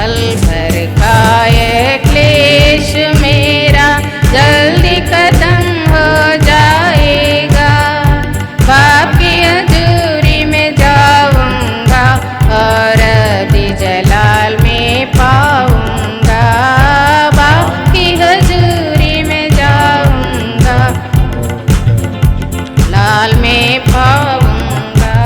पल भर का ये क्लेश मेरा जल्दी खत्म हो जाएगा। बाप की हजूरी में जाऊंगा और अब्दी जलाल में पाऊंगा। बाप की हजूरी में जाऊंगा, लाल में पाऊंगा।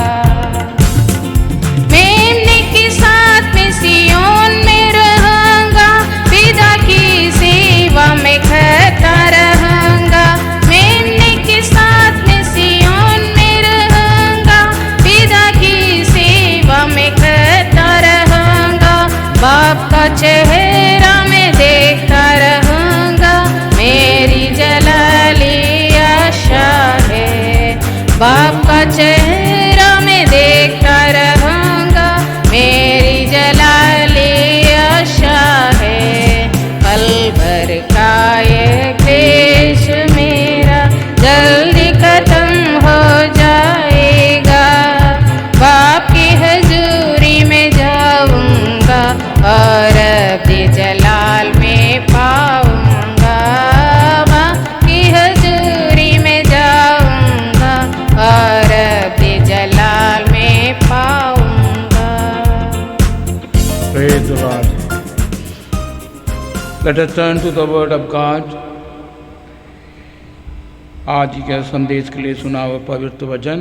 मेमने के साथ में सियोन में रहूंगा, पिता की सेवा में करता रहूंगा। मेमने के साथ में सियोन में रहूंगा, पिता की सेवा में करता रहूंगा। बाप का चेहरा में देखता रहूंगा, मेरी जलाली आशा है। बाप का चेहरा में देखता रहूंगा, मेरी जलाली आशा है। पल भर का ये क्लेश मेरा जल्दी खत्म हो जाएगा। बाप की हजूरी में जाऊंगा और अब्दी जलाल में पाऊंगा। बाप की हजूरी में जाऊंगा और अब्दी जलाल में पाऊंगा। Praise the Lord. Let us turn to the Word of God. आज के संदेश के लिए सुना हुआ पवित्र वचन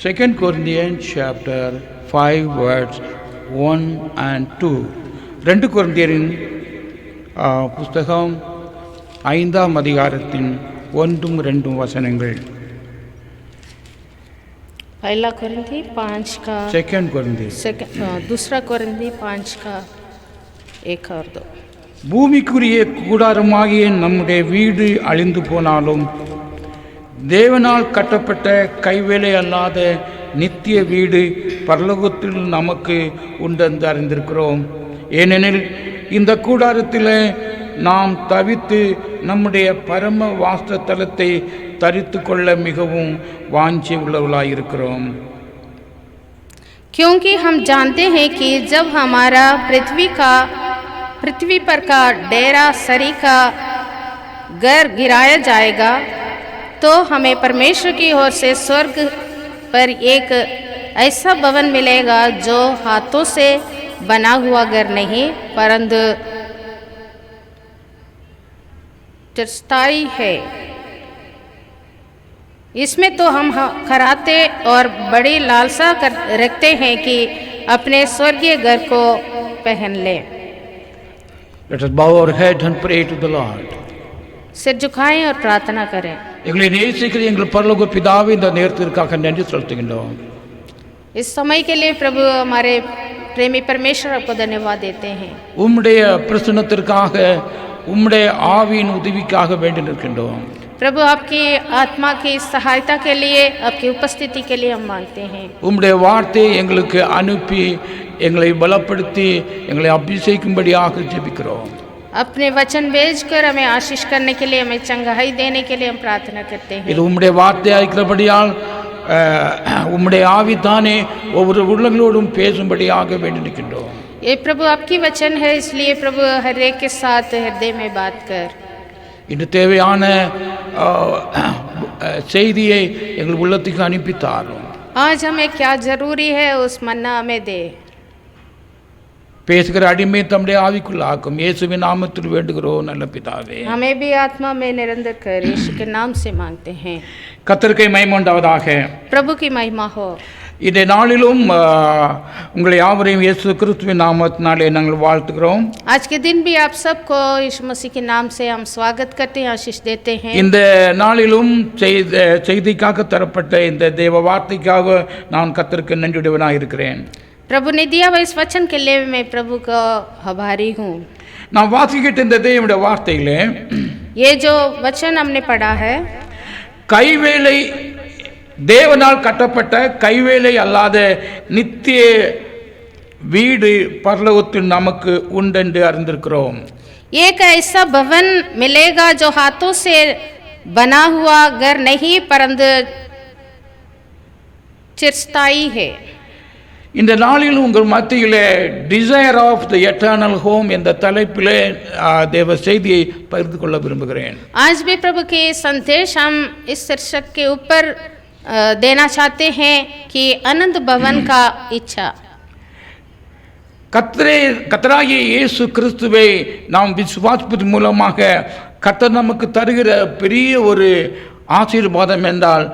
2 Corinthians chapter 5 verse 1 and 2. 2 கொரிந்தியரின் புஸ்தகம் 5ஆம் அதிகாரத்தின் 1-2 வசனங்கள். पहला कोरिन्थी 5 का 2 Corinthians. दूसरा कोरिन्थी 5 का 1 और 2. பூமிக்குரிய கூடாரமாகிய நம்முடைய வீடு அழிந்து போனாலும் தேவனால் கட்டப்பட்ட கைவேலை அல்லாத நித்திய வீடு பரலோகத்தில் நமக்கு உண்டென்று அறிந்திருக்கிறோம். ஏனெனில் இந்த கூடாரத்தில் நாம் தவித்து நம்முடைய பரம வாசஸ்தலத்தை தரித்து கொள்ள மிகவும் வாஞ்சி உள்ளவர்களாயிருக்கிறோம். क्योंकि हम जानते हैं कि जब हमारा पृथ्वी पर का डेरा सरी का घर गिराया जाएगा तो हमें परमेश्वर की ओर से स्वर्ग पर एक ऐसा भवन मिलेगा जो हाथों से बना हुआ घर नहीं परंतु चिरस्थायी है। इसमें तो हम खराते और बड़ी लालसा रखते हैं कि अपने स्वर्गीय घर को पहन लें। Let us bow our head and pray to the Lord. सिर झुकाएं और प्रार्थना करें। எங்களை நேசிக்கிற எங்கள் பரலோக பிதாவே, இந்த நேரத்திற்காக நன்றி செலுத்துகின்றோம். इस समय के लिए प्रभु हमारे प्रेमी परमेश्वर आपको धन्यवाद देते हैं। உம்முடைய பிரசன்னத்திற்காக உம்முடைய ஆவியின் உதவிக்காக வேண்டி நிற்கின்றோம். प्रभु आपकी आत्मा की सहायता के लिए, आपकी उपस्थिति के लिए हम मांगते हैं। உம்முடைய வார்த்தையை எங்களுக்கு அனுப்பி எங்களை பலப்படுத்தி எங்களை அபிஷேகிக்கும்படியாக ஜெபிக்கிறோம். अपने वचन भेजकर हमें आशीष करने के लिए, हमें चंगाई देने के लिए हम प्रार्थना करते हैं। இது உம்முடைய வார்த்தையாக இருக்கிறபடியால் உம்முடைய ஆவிதானே ஒவ்வொரு உள்ளங்களோடும் பேசும்படியாக வேண்டி நிற்கின்றோம். ये प्रभु आपकी वचन है, इसलिए प्रभु हर एक के साथ हृदय में बात कर। இன்று தேவையான செய்தியை எங்கள் உள்ளத்துக்கு அனுப்பித்தாரும். आज हमें क्या जरूरी है उस मन्ना हमें दे। பேசுகிற அடிமை தம்முடைய ஆவிக்குள்ளாக்கும் இயேசுவின் நாமத்தில் வேண்டுகிறோம் நல்ல பிதாவே. हमें भी आत्मा में निरंतर कर यीशु के नाम से मांगते हैं। கர்த்தருக்கு மகிமை உண்டாவதாக. प्रभु की महिमा हो। இந்த நாளிலும் உங்களை யாவரையும் இயேசு கிறிஸ்துவின் நாமத்தினாலே நாங்கள் வாழ்த்துகிறோம். आज के दिन भी आप सबको यीशु मसीह के नाम से हम स्वागत करते हैं, आशीष देते हैं। இந்த நாளிலும் செய்திக்காக தரப்பட்ட இந்த தேவ வார்த்தைக்காக நான் கர்த்தருக்கு நன்றியுடையவனாக இருக்கிறேன். प्रभु ने दिया हुआ इस वचन के लिए मैं प्रभु का आभारी हूँ। நான் வாசிக்கிட்ட இந்த தேவனுடைய வார்த்தையிலே ये जो वचन हमने पढ़ा है, கைவேலை தேவனால் கட்டப்பட்ட கைவேலை அல்லாத நித்திய வீடு பரலோகத்தில் நமக்கு உண்டென்று அறிந்திருக்கிறோம். एक ऐसा भवन मिलेगा जो हाथों से बना हुआ घर नहीं परंतु चिरस्थायी है। இந்த நாளில் உங்கள் மத்தியிலே desire of the eternal home என்ற தலைப்பிலே தேவ செய்தியை பகிர்ந்து கொள்ள விரும்புகிறேன். आज भी प्रभु के संदेश हम इस शीर्षक के ऊपर देना चाहते हैं कि आनंद भवन का इच्छा. கர்த்தராகிய இயேசு கிறிஸ்துவை நாம் விசுவாசிப்பதன் மூலமாக கர்த்தர் நமக்கு தருகிற பெரிய ஒரு ஆசீர்வாதம் என்றால்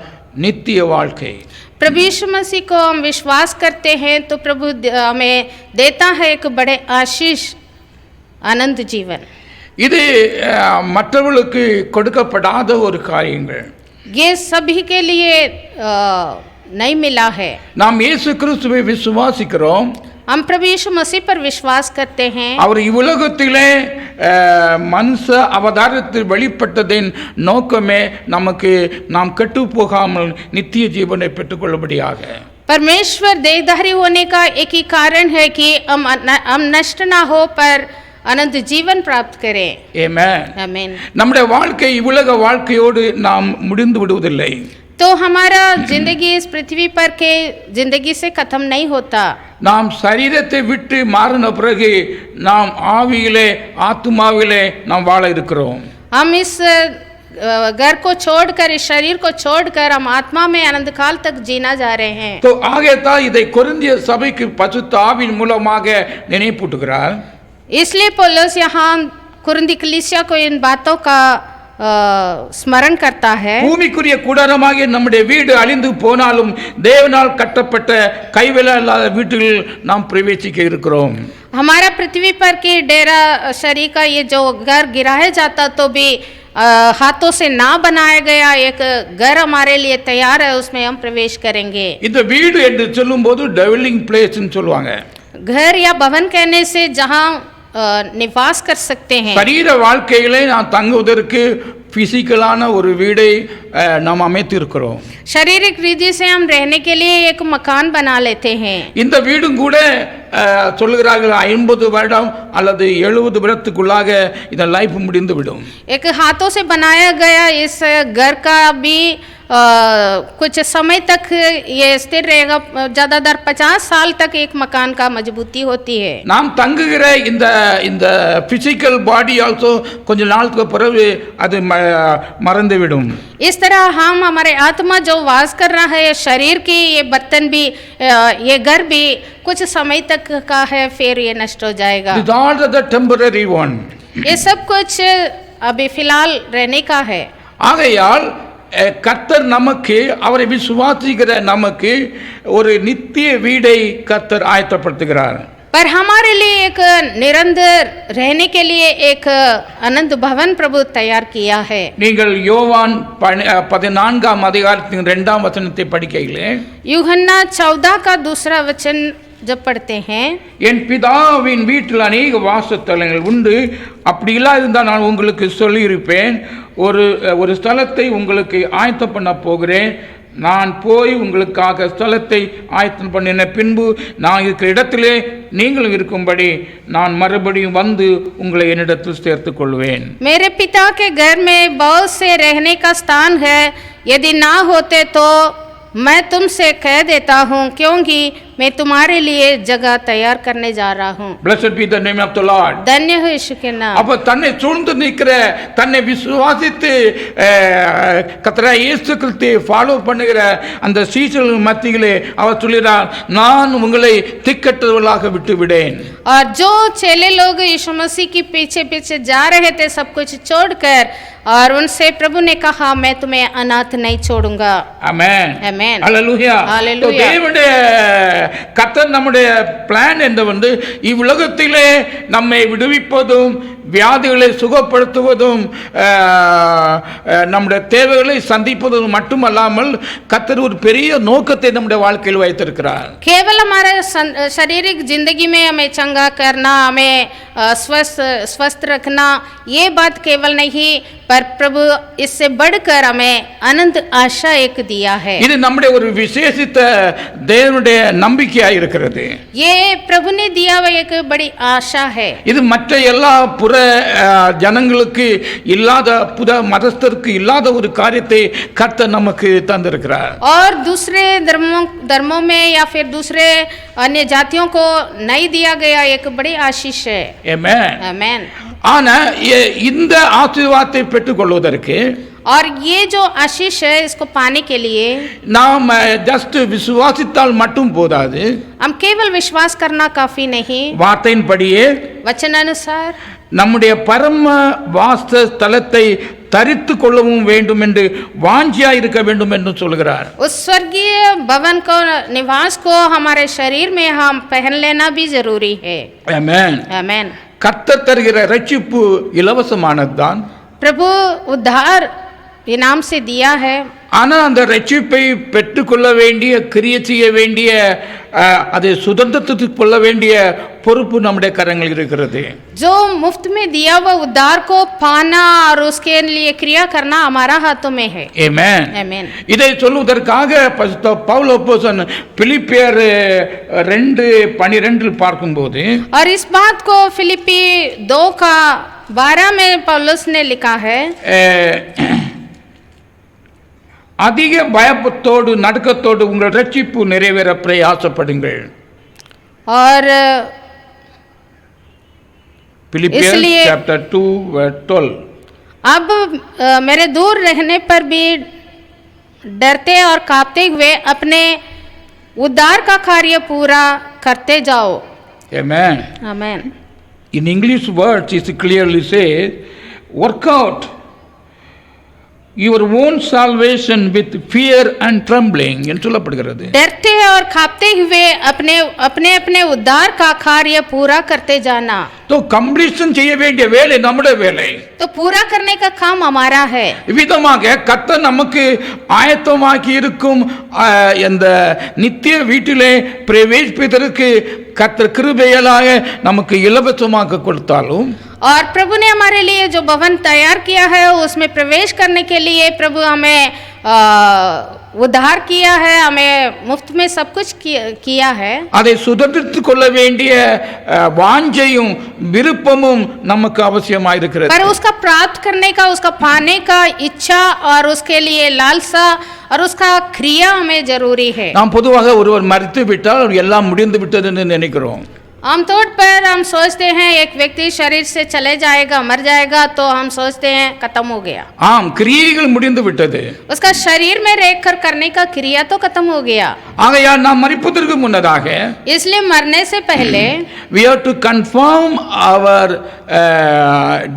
நித்திய வாழ்க்கை. प्रभु यीशु मसीह को हम विश्वास करते हैं तो प्रभु हमें देता है एक बड़े आशीष आनंद जीवन. இது மற்றவர்களுக்கு கொடுக்கப்படாத ஒரு காரியங்கள். ये सभी के लिए नहीं मिला है. நாம் இயேசு கிறிஸ்துவை விசுவாசிக்கிறோம். हम प्रभु यीशु मसीह पर विश्वास करते हैं. அவர் இவ்வுலகத்திலே மனுஷ அவதாரத்தில் வெளிப்பட்டதின் நோக்கமே நாம் கெட்டு போகாமல் நித்திய ஜீவனை பெற்றுக்கொள்ளும்படியாக. परमेश्वर देहधारी होने का एक ही कारण है कि हम नष्ट ना हो पर अनंत जीवन प्राप्त करें. आमेन. आमीन. நம்முடைய வாழ்க்கை இவ்வுலக வாழ்க்கையோடு நாம் முடிந்து விடுவதில்லை. तो हमारा जिंदगी इस पृथ्वी पर के जिंदगी से खत्म नहीं होता. நாம் சரீரத்தை விட்டு மாறின பிறகு நாம் ஆவியிலே ஆத்துமாவிலே நாம் வாழ இருக்கிறோம். हम इस घर को छोड़कर इस शरीर को छोड़कर हम आत्मा में अनंत काल तक जीना जा रहे हैं. तो आगे था इதை கொரிந்திய சபைக்கு பரிசுத்த ஆவியின் மூலமாக நினைப்பூட்டுகிறார். इसलिए पौलुस यहाँ कुरिन्दी कलीसिया को इन बातों का स्मरण करता है. பூமிக்குரிய கூடாரமாகிய நம்முடைய வீடு அழிந்து போனாலும் தேவனால் கட்டப்பட்ட கைவிலாத வீட்டில் நாம் பிரவேசிக்க இருக்கிறோம். हमारा पृथ्वी पर की डेरा शरीर का ये जो घर गिराया जाता तो भी हाथों से ना बनाया गया एक घर हमारे लिए तैयार है, उसमें हम प्रवेश करेंगे. இந்த வீடு என்று சொல்லும்போது டெவலிங் பிளேஸ் ன்னு சொல்லுவாங்க. घर या भवन कहने से जहाँ निवास कर सकते हैं. சரீர வாழ்க்கையிலே நாம் தங்குவதற்கு பிசிக்கலான ஒரு வீடை நாம் அமைத்து இருக்கிறோம். शारीरिक रीति से हम रहने के लिए एक मकान बना लेते हैं. இந்த வீடும் கூட சொல்லுகிறார்கள் 50 வருடம் அல்லது 70 வருடத்துக்குள்ளாக இந்த லைஃப் முடிந்து விடும். एक हाथों से बनाया गया इस घर का भी कुछ समय तक ये स्थिर रहेगा. ज़्यादातर 50 साल तक एक मकान का मजबूती होती है. நாம் தங்குகிற இந்த பிசிக்கல் பாடி ஆல்சோ கொஞ்ச நாளுக்கு பிறகு அது மறந்துவிடும். इस तरह हम हमारे आत्मा जो वास कर रहा है शरीर की ये बर्तन भी ये घर भी कुछ समय तक का है, फिर ये नष्ट हो जाएगा. It is all the temporary one. ये सब कुछ अभी फिलहाल रहने का है. ஆகையால் கர்த்தர் நமக்கு அவரை விசுவாசிக்கிற நமக்கு ஒரு நித்திய வீடை கர்த்தர் ஆயத்தப்படுத்துகிறார். पर हमारे लिए एक निरंतर रहने के लिए एक अनंत भवन प्रभु तैयार किया है. நீங்கள் யோவான் 14ஆம் அதிகாரத்தின் 2ஆம் வசனத்தை படிக்கையிலே यूहन्ना 14 का दूसरा वचन जब पढ़ते हैं, என் பிதாவின் வீட்டில் அநேக வாசஸ்தலங்கள் உண்டு, அப்படி இல்லாதிருந்தால் நான் உங்களுக்கு சொல்லியிருப்பேன். ஒரு ஸ்தலத்தை உங்களுக்கு ஆயத்தம் பண்ண போகிறேன். நான் போய் உங்களுக்காக ஸ்தலத்தை ஆயத்தம் பண்ணின பின்பு நான் இருக்கிற இடத்திலே நீங்களும் இருக்கும்படி நான் மறுபடியும் வந்து உங்களை என்னிடத்தில் சேர்த்துக் கொள்வேன். मेरे पिता के घर में बहुत से रहने का स्थान है, यदि ना होते तो मैं तुमसे कह देता हूँ, क्योंकि मैं तुम्हारे लिए जगह तैयार करने जा रहा हूँ. Blessed be the name of the Lord. धन्य हो यीशु के नाम. அப்ப தன்னை சூழ்ந்து நிற்கிற தன்னை விசுவாசித்து கர்த்தராகிய இயேசு கிறிஸ்துவை ஃபாலோ பண்ணுகிற அந்த சீஷர்கள் மத்தியிலே அவர் சொல்கிறார், நான் உங்களை திக்கற்றவர்களாக விட்டு விடேன். और जो चेले लोग यीशु मसीह के पीछे पीछे जा रहे थे सब कुछ छोड़कर, और उनसे प्रभु ने कहा मैं तुम्हें अनाथ नहीं छोड़ूंगा. ஆமென். आमेन. ஹல்லேலூயா. ஹல்லேலூயா. தேவனுடைய கர்த்தர் நம்முடைய பிளான் என்று இவ்வுலகத்திலே நம்மை விடுவிப்பதும் வியாதிகளை சுகப்படுத்துவதும் நம்முடைய தேவைகளை சந்திப்பதும் மட்டுமல்லாமல் கர்த்தர் ஒரு பெரிய நோக்கத்தை நம்முடைய வாழ்க்கையில் வைத்திருக்கிறார். केवल हमारे शारीरिक जिंदगी में हमें चंगा करना, हमें स्वस्थ रखना, ये बात केवल नहीं, पर प्रभु इससे बढ़कर हमें अनंत आशा एक दिया है. இது நம்முடைய ஒரு விசேஷித்த தேவனுடைய நம்பிக்கையாக இருக்கிறது. ये प्रभु ने दिया हुआ एक बड़ी आशा है. இது மற்ற எல்லா புற ஜனங்களுக்கு இல்லாத புத மதஸ்தருக்கு இல்லாத ஒரு காரியத்தை கர்த்தர் நமக்கு தந்திருக்கிறார். और दूसरे धर्मों में या फिर दूसरे अन्य जातियों को नहीं दिया गया एक बड़ी आशीष है. ஆமென். आमेन. ஆனா இந்த ஆசீர்வாதத்தை பெற்றுக்கொள்வதற்கு और ये जो आशीष है इसको पाने के लिए நாம் ஜஸ்ட் விசுவாசித்தால் மட்டும் போதாது. हम केवल विश्वास करना काफी नहीं, வார்த்தையின்படியே वचनानुसार நம்முடைய பரம வாச ஸ்தலத்தை தரித்து கொள்ளவும் வேண்டும் என்று வாஞ்சியா இருக்க வேண்டும் என்று சொல்கிறார். उस स्वर्गीय भवन को निवास को हमारे शरीर में हम पहन लेना भी जरूरी है. ஆமென். आमेन. கர்த்தர் தருகிற ரட்சிப்பு இலவசமானதுதான். प्रभु उद्धार इनाम से दिया है. ஆனா அந்த ரட்சிப்பை பெற்றுக்கொள்ள வேண்டிய கிரியை செய்ய வேண்டிய அதை சுதந்திரத்துக்கு கொள்ள வேண்டிய பொறுப்பு நம்முடைய கரங்களில் இருக்கிறது. जो मुफ्त में दिया हुआ उद्धार को पाना और उसके लिए क्रिया करना हमारा हाथों में है. ஆமென். आमेन. இதை சொல்வதற்காக பரிசுத்த பவுல் அப்போஸ்தலன் பிலிப்பியர் 2:12 பார்க்கும்போது और इस बात को फिलिप्पी 2:12 में पौलुस ने लिखा है, அதிக பயத்தோடு நடுக்கத்தோடு உங்கள் ரட்சிப்பு நிறைவேற பிரயாசப்படுங்கள். और फिलिपियंस चैप्टर 2:12 अब मेरे दूर रहने पर भी डरते और कांपते हुए अपने उद्धार का कार्य पूरा करते जाओ. Amen. Amen. In English words it clearly says work out your own salvation with fear and trembling என்று சொல்லப்படுகிறது. डरते और कांपते हुए अपने अपने अपने उद्धार का कार्य पूरा करते जाना. तो கம்ப்ளீஷன் செய்ய வேண்டிய வேலை நம்முடைய வேலை. तो पूरा करने का काम हमारा है. விதமாக கர்த்தர் நமக்கு ஆயத்தமாக்கி இருக்கும் இந்த நித்திய வீட்டிலே பிரவேசிப்பதற்கு கர்த்தர் கிருபையாலே நமக்கு இலவசமாக கொடுத்தாலும் और प्रभु ने हमारे लिए जो भवन तैयार किया है उसमें प्रवेश करने के लिए प्रभु हमें उद्धार किया है, हमें मुफ्त में सब कुछ किया है. அதை சுதந்திரித்துக் கொள்ள வேண்டிய வாஞ்சையும் விருப்பமும் நமக்கு அவசியமாக இருக்கிறது. पर उसका प्राप्त करने का, उसका पाने का इच्छा और उसके लिए लालसा और उसका क्रिया हमें जरूरी है. நாம் பொதுவாக ஒருவர் மரித்து விட்டால் எல்லாம் முடிந்து விட்டது என்று நினைக்கிறோம். आमतौर पर हम सोचते हैं एक व्यक्ति शरीर से चले जाएगा, मर जाएगा, तो हम सोचते हैं खत्म हो गया. ஆம், கிரியைகள் முடிந்து விட்டது. उसका शरीर में रहकर करने का क्रिया तो खत्म हो गया. ஆகையால் நாம் மரிப்பதற்கு முன்னதாக इसलिए मरने से पहले we have to confirm our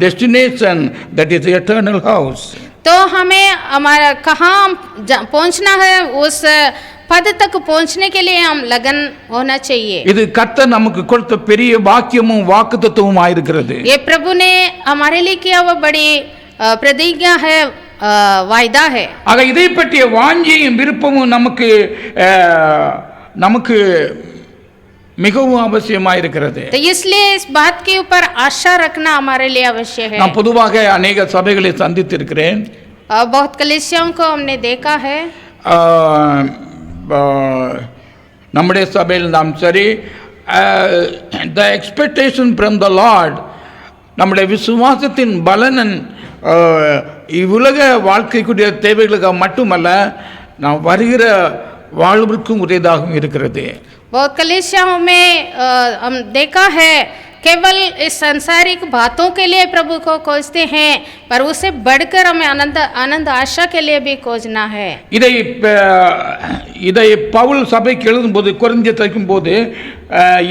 destination, that is the eternal house. तो हमें हमारा कहाँ पहुँचना है, उस पद तक पहुंचने के लिए हम लगन होना चाहिए. இது கர்த்தர் நமக்கு கொடுத்த பெரிய வாக்கியமும் வாக்குத்தத்தமும் ஆயிருக்கிறது. ये प्रभु ने हमारे लिए किया वो बड़ी प्रतिज्ञा है, वायदा है. ஆக இதை பற்றிய வாஞ்சியும் விருப்பமும் நமக்கு மிகவும் அவசியமாக இருக்கிறது. तो इसलिए इस बात के ऊपर आशा रखना हमारे लिए आवश्यक है. நான் பொதுவாக अनेक சபைகளை சந்தித்திருக்கிறேன். बहुत कलीसियाओं को हमने देखा है. நம்முடைய சபையில் நாம் சரி, the expectation from the Lord, நம்முடைய விசுவாசத்தின் பலனன் இவ்வுலக வாழ்க்கைக்குரிய தேவைகளுக்கு மட்டுமல்ல, நாம் வருகிற வாழ்விற்கும் உரியதாகவும் இருக்கிறது. बहुत कलीसियाओं में हम देखा है केवल इस सांसारिक बातों के लिए प्रभु को खोजते हैं, पर उससे बढ़कर हमें आनंद आशा के लिए भी खोजना है. இதை பவுல் சபைக்கு எழுதும்போது, கொரிந்தியர் தரிக்கும் போது,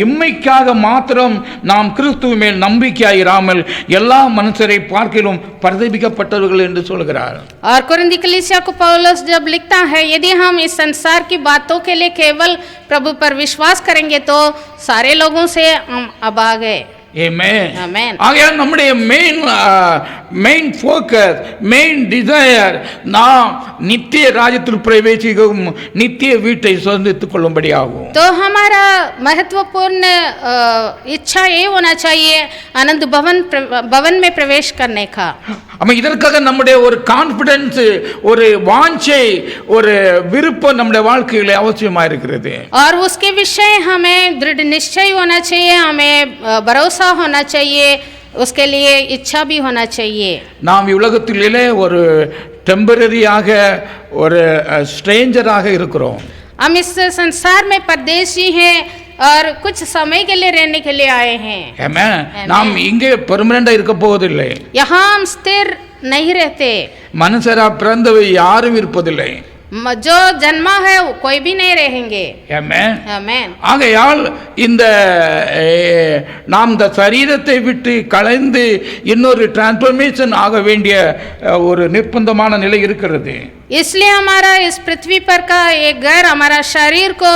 இம்மைக்காக மாத்திரம் நாம் கிறிஸ்துவ மேல் நம்பிக்கையாயிராமல் எல்லா மனுஷரை பார்க்கிலும் பரிதபிக்கப்பட்டவர்கள் என்று சொல்கிறார். और कोरिन्थी कलीसिया को पौलुस जब लिखता है, यदि हम इस संसार की बातों के लिए केवल प्रभु पर विश्वास करेंगे तो सारे लोगों से हम अभागे. Amen. Amen. ஆகையால் நம்முடைய மெயின் ஃபோக்கஸ், மெயின் டிசையர், நாம் நித்திய ராஜ்யத்தில் பிரவேசிக்கும் நித்திய வீட்டை சுதந்திரித்துக் கொள்ளும்படியாகும். तो हमारा महत्वपूर्ण इच्छा ये होना चाहिए आनंद भवन में प्रवेश करने का. அப்ப இதற்காக நம்முடைய ஒரு கான்ஃபிடன்ஸ், ஒரு வாஞ்சை, ஒரு விருப்பம் நம்முடைய வாழ்க்கையில அவசியமா இருக்கிறது. और उसके विषय हमें दृढ़ निश्चय होना चाहिए, हमें भरोसा होना चाहिए, उसके लिए इच्छा भी होना चाहिए। நாம் உலகத்திலே ஒரு டெம்பரரியாக ஒரு ஸ்ட்ரேஞ்சராக இருக்கிறோம். हम इस संसार में परदेशी हैं और कुछ समय के लिए रहने के लिए आए हैं। ஆமென். நாம் இங்கே பெர்மனண்டா இருக்க போவதில்லை. यहाँ हम स्थिर नहीं रहते। மனுஷரா பிறந்தவை யாரும் இருப்பதில்லை. जो जन्मा है वो कोई भी नहीं रहेंगे। ஆமென். आमेन। ஆகையால் இந்த நாம் இந்த சரீரத்தை விட்டு கலைந்து இன்னொரு டிரான்ஸ்ஃபர்மேஷன் ஆக வேண்டிய ஒரு நிர்பந்தமான நிலை இருக்கிறது. इसलिए हमारा इस पृथ्वी पर का एक घर हमारा शरीर को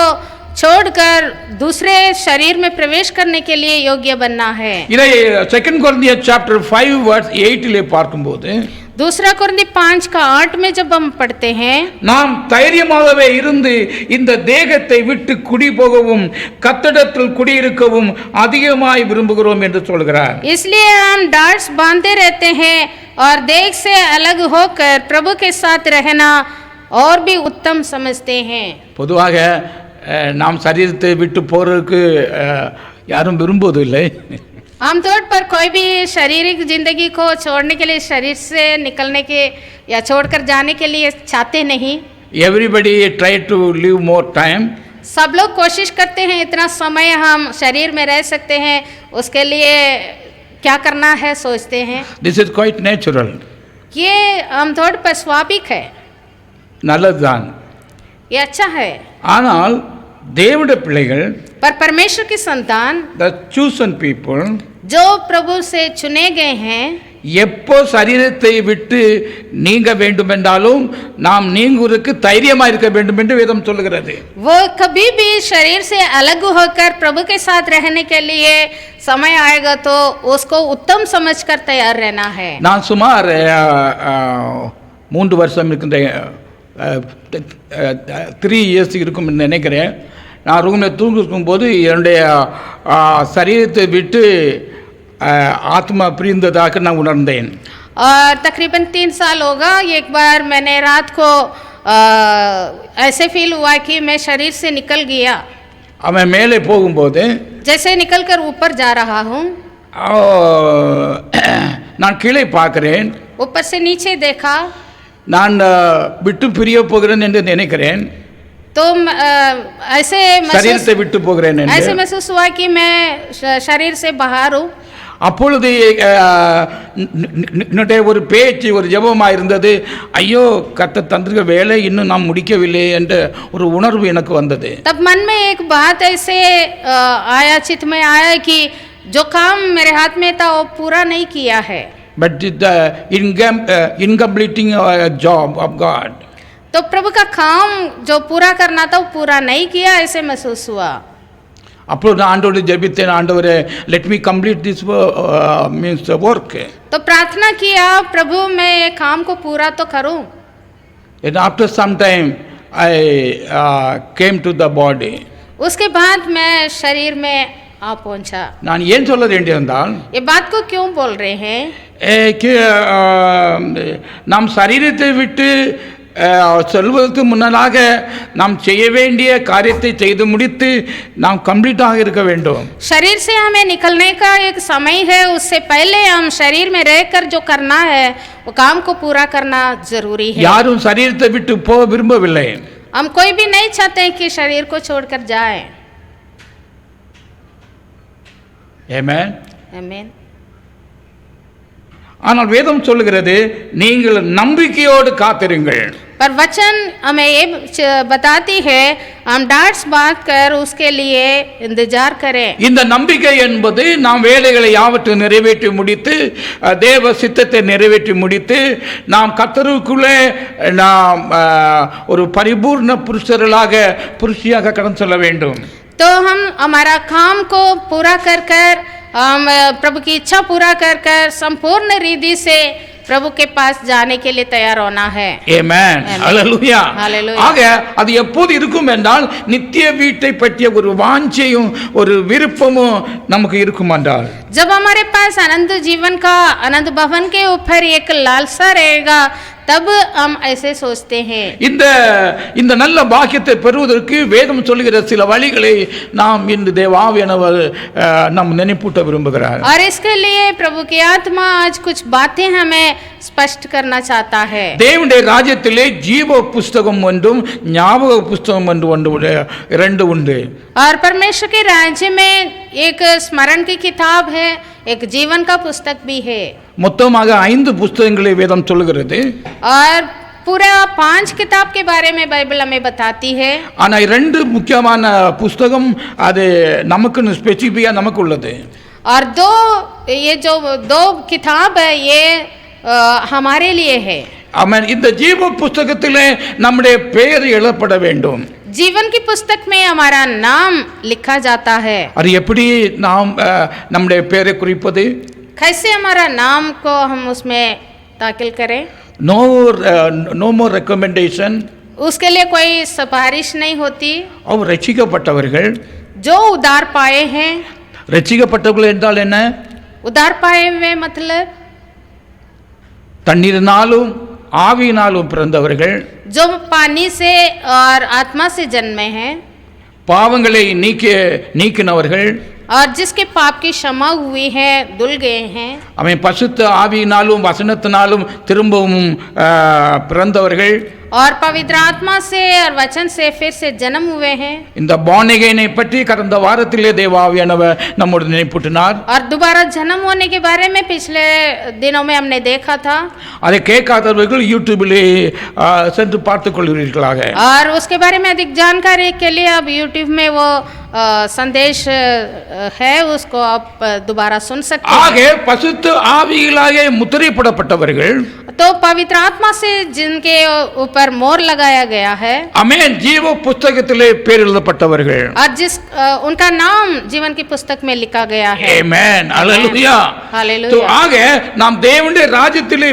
छोड़कर दूसरे शरीर में प्रवेश करने के लिए योग्य बनना है। இதை 2 கொரிந்தியர் சாப்டர் 5 வெர்ஸ் 8 பார்க்கும்போது दूसरा कुरिन्थी 5 का 8 में जब हम पढ़ते हैं, நாம் தைரியமாகவே இருந்து இந்த தேகத்தை விட்டு குடி போகவும் கர்த்தரிடத்தில் குடியிருக்கவும் அதிகமாய் விரும்புகிறோம் என்று சொல்கிறார். इसलिए हम डार्स बांधते रहते हैं और देह से अलग होकर प्रभु के साथ रहना और भी उत्तम समझते हैं। பொதுவாக நாம் சரீரத்தை விட்டு போறதுக்கு யாரும் விரும்புவதில்லை. आमतौर पर कोई भी शारीरिक जिंदगी को छोड़ने के लिए, शरीर से निकलने के या छोड़कर जाने के लिए चाहते नहीं। Everybody try to live more time. सब लोग कोशिश करते हैं इतना समय हम शरीर में रह सकते हैं, उसके लिए क्या करना है सोचते हैं। This is quite natural. ये आमतौर पर स्वाभाविक है, நல்லதுதான். ये अच्छा है। ஆனால் தேவனுடைய பிள்ளைகள், पर परमेश्वर की संतान, the chosen people, जो प्रभु से चुने गए हैं, எப்போ சரீரத்தை விட்டு நீங்க வேண்டும் என்றாலும் நாம் நீங்குவதற்கு தைரியமா இருக்க வேண்டும் என்று வேதம் சொல்கிறது. वो कभी भी शरीर से अलग होकर प्रभु के साथ रहने के लिए समय आएगा तो उसको उत्तम समझकर तैयार रहना है। நான் சுமார் 3 வருஷம் இருக்கின்ற 3 இயர்ஸ் இருக்கும் நினைக்கிறேன். நான் ரூமில் தூங்கிருக்கும்போது என்னுடைய சரீரத்தை விட்டு ஆத்மா பிரிந்ததாக நான் உணர்ந்தேன். और तकरीबन 3 साल होगा, एक बार मैंने रात को ऐसे फील हुआ कि मैं शरीर से निकल गया। அவன் மேலே போகும்போது जैसे निकलकर ऊपर जा रहा हूँ, நான் கீழே பார்க்கிறேன். ऊपर से नीचे देखा, நான் விட்டு பிரிய போகிறேன் என்று நினைக்கிறேன். तो ऐसे சரீரத்தை விட்டு போகிறேன் என்று ऐसे महसूस हुआ कि मैं शरीर से बाहर हूँ। அப்பொழுது என்னுடைய ஒரு பேச்சு, ஒரு ஜெபமாக இருந்தது. ஐயோ, கர்த்தர் தந்திருக்க வேலை இன்னும் நாம் முடிக்கவில்லை என்ற ஒரு உணர்வு எனக்கு வந்தது. तब मन में एक बात ऐसे आया, चित्त में आया कि जो काम मेरे हाथ में था वो पूरा नहीं किया है। But the incompleting job of God. तो प्रभु का काम जो पूरा करना था वो पूरा नहीं किया, ऐसे महसूस हुआ। அப்பொழுது ஆண்டவரை ஜெபித்தேன். ஆண்டவரே, let me complete this means work. तो प्रार्थना किया, प्रभु मैं ये काम को पूरा तो करूं। And after some time I came to the body. उसके बाद मैं शरीर में आ पहुंचा। நான் ஏன் சொல்ல வேண்டியிருந்தால், ये बात को क्यों बोल रहे हैं? நாம் சரீரத்தை விட்டு செல்வதற்கு முன்னதாக நாம் செய்ய வேண்டிய காரியத்தை செய்து முடித்து நாம் கம்ப்ளீட்டாக இருக்க வேண்டும். शरीर से हमें निकलने का एक समय है, उससे पहले हम शरीर में रहकर जो करना है वो काम को पूरा करना जरूरी है। யாரும் சரீரத்தை விட்டு போக விரும்பவில்லை. हम कोई भी नहीं चाहते कि शरीर को छोड़कर जाए। ஆமென். आमीन। ஆனால் வேதம் சொல்லுகிறது, நீங்கள் நம்பிக்கையோடு காத்திருங்கள். पर वचन हमें ये बताती है हम डांट्स बांध कर उसके लिए इंतजार करें। இந்த நம்பிக்கை என்பது நாம் வேலைகளை யாவற்றையும் நிறைவேற்றி முடித்து தேவ சித்தத்தை நிறைவேற்றி முடித்து நாம் கர்த்தருக்குள்ளே நாம் ஒரு பரிபூர்ண புருஷியாக கடந்து செல்ல வேண்டும். तो हम हमारा काम को पूरा कर कर, हम प्रभु की इच्छा पूरा कर कर संपूर्ण रीति से प्रभु के पास जाने के लिए तैयार होना है। आमेन। हालेलुया। हालेलुया। ஆக அது எப்போது இருக்கும் என்றால் நித்திய வீட்டை பற்றிய ஒரு வாஞ்சையும் ஒரு விருப்பமும் நமக்கு இருக்கும் என்றால், जब हमारे पास अनंत जीवन का, अनंत भवन के ऊपर एक लालसा रहेगा, तब हम ऐसे सोचते हैं। இந்த இந்த நல்ல பாக்கியத்தை பெறுவதற்கு வேதம் சொல்லுகிற சில வழிகளை நாம் இந்த தேவாவியானவர் நாம் நினைப்பூட்ட விரும்புகிறார். और इसके लिए प्रभु की आत्मा आज कुछ बातें हमें स्पष्ट करना चाहता है. தேவனுடைய ராஜ்யத்திலே ஜீவ புஸ்தகம் ஒன்றும் ஞாபக புஸ்தகம் ஒன்று இரண்டு உண்டு. और परमेश्वर के राज्य में एक स्मरण की किताब है, एक जीवन का पुस्तक भी है. மொத்தமாக 5 புஸ்தகங்களை வேதம் சொல்லுகிறது. और पूरा 5 किताब के बारे में बाइबल हमें बताती है. ஆனா 2 முக்கியமான புஸ்தகம் அது நமக்கு ஸ்பெசிஃபிக்கா நமக்கு உள்ளது. और ये जो 2 किताब है ये हमारे लिए है. ஆமென். இந்த ஜீவ புஸ்தகத்திலே நம்முடைய பெயர் எழுதப்பட வேண்டும். जीवन की पुस्तक में हमारा नाम लिखा जाता है. அது எப்படி நாம் நம்முடைய பெயரை குறிப்பது? कैसे हमारा नाम को हम उसमें दाखिल करें? नो मोर रिकमेंडेशन. उसके लिए कोई सिफारिश नहीं होती. और ரட்சிக்கப்பட்டவர்கள், जो उद्धार पाए हैं. ரட்சிக்கப்பட்டவர்கள் என்றால் என்ன? उद्धार पाए हुए मतलब தண்ணீரினாலும் ஆவியினாலும் பிறந்தவர்கள், जो पानी से और आत्मा से जन्मे हैं. பாவங்களை நீக்கினவர்கள், और जिसके पाप की क्षमा हुई है, धुल गए हैं. அவன் பசுத்த ஆவியினாலும் வசனத்தினாலும் திரும்பவும் பிறந்தவர்கள், और पवित्र आत्मा से और वचन से फिर से जन्म हुए हैं. இந்த born again பற்றி கடந்த வாரத்திலே தேவாவியானவர் நம்மோடு நினைப்பூட்டினார். और दोबारा जन्म होने के बारे में पिछले दिनों में हमने देखा था. அதை கேட்காதவர்கள் யூடியூபிலே சென்று பார்த்துக் கொள்கிறீர்களாக. और उसके बारे में अधिक जानकारी के लिए अब यूट्यूब में वो संदेश है, उसको आप दोबारा सुन सकते हैं. ஆக பசுத்த ஆவியிலாக முத்திரைப்படப்பட்டவர்கள், तो पवित्र आत्मा से जिनके ऊपर मोहर लगाया गया है, आमेन, जीव पुस्तकத்திலே பேர் எழுதப்பட்டவர்கள், और उनका नाम जीवन की पुस्तक में लिखा गया है. आमेन, हालेलुया, हालेलुया. तो ஆக நாம் தேவனுடைய ராஜ்யத்திலே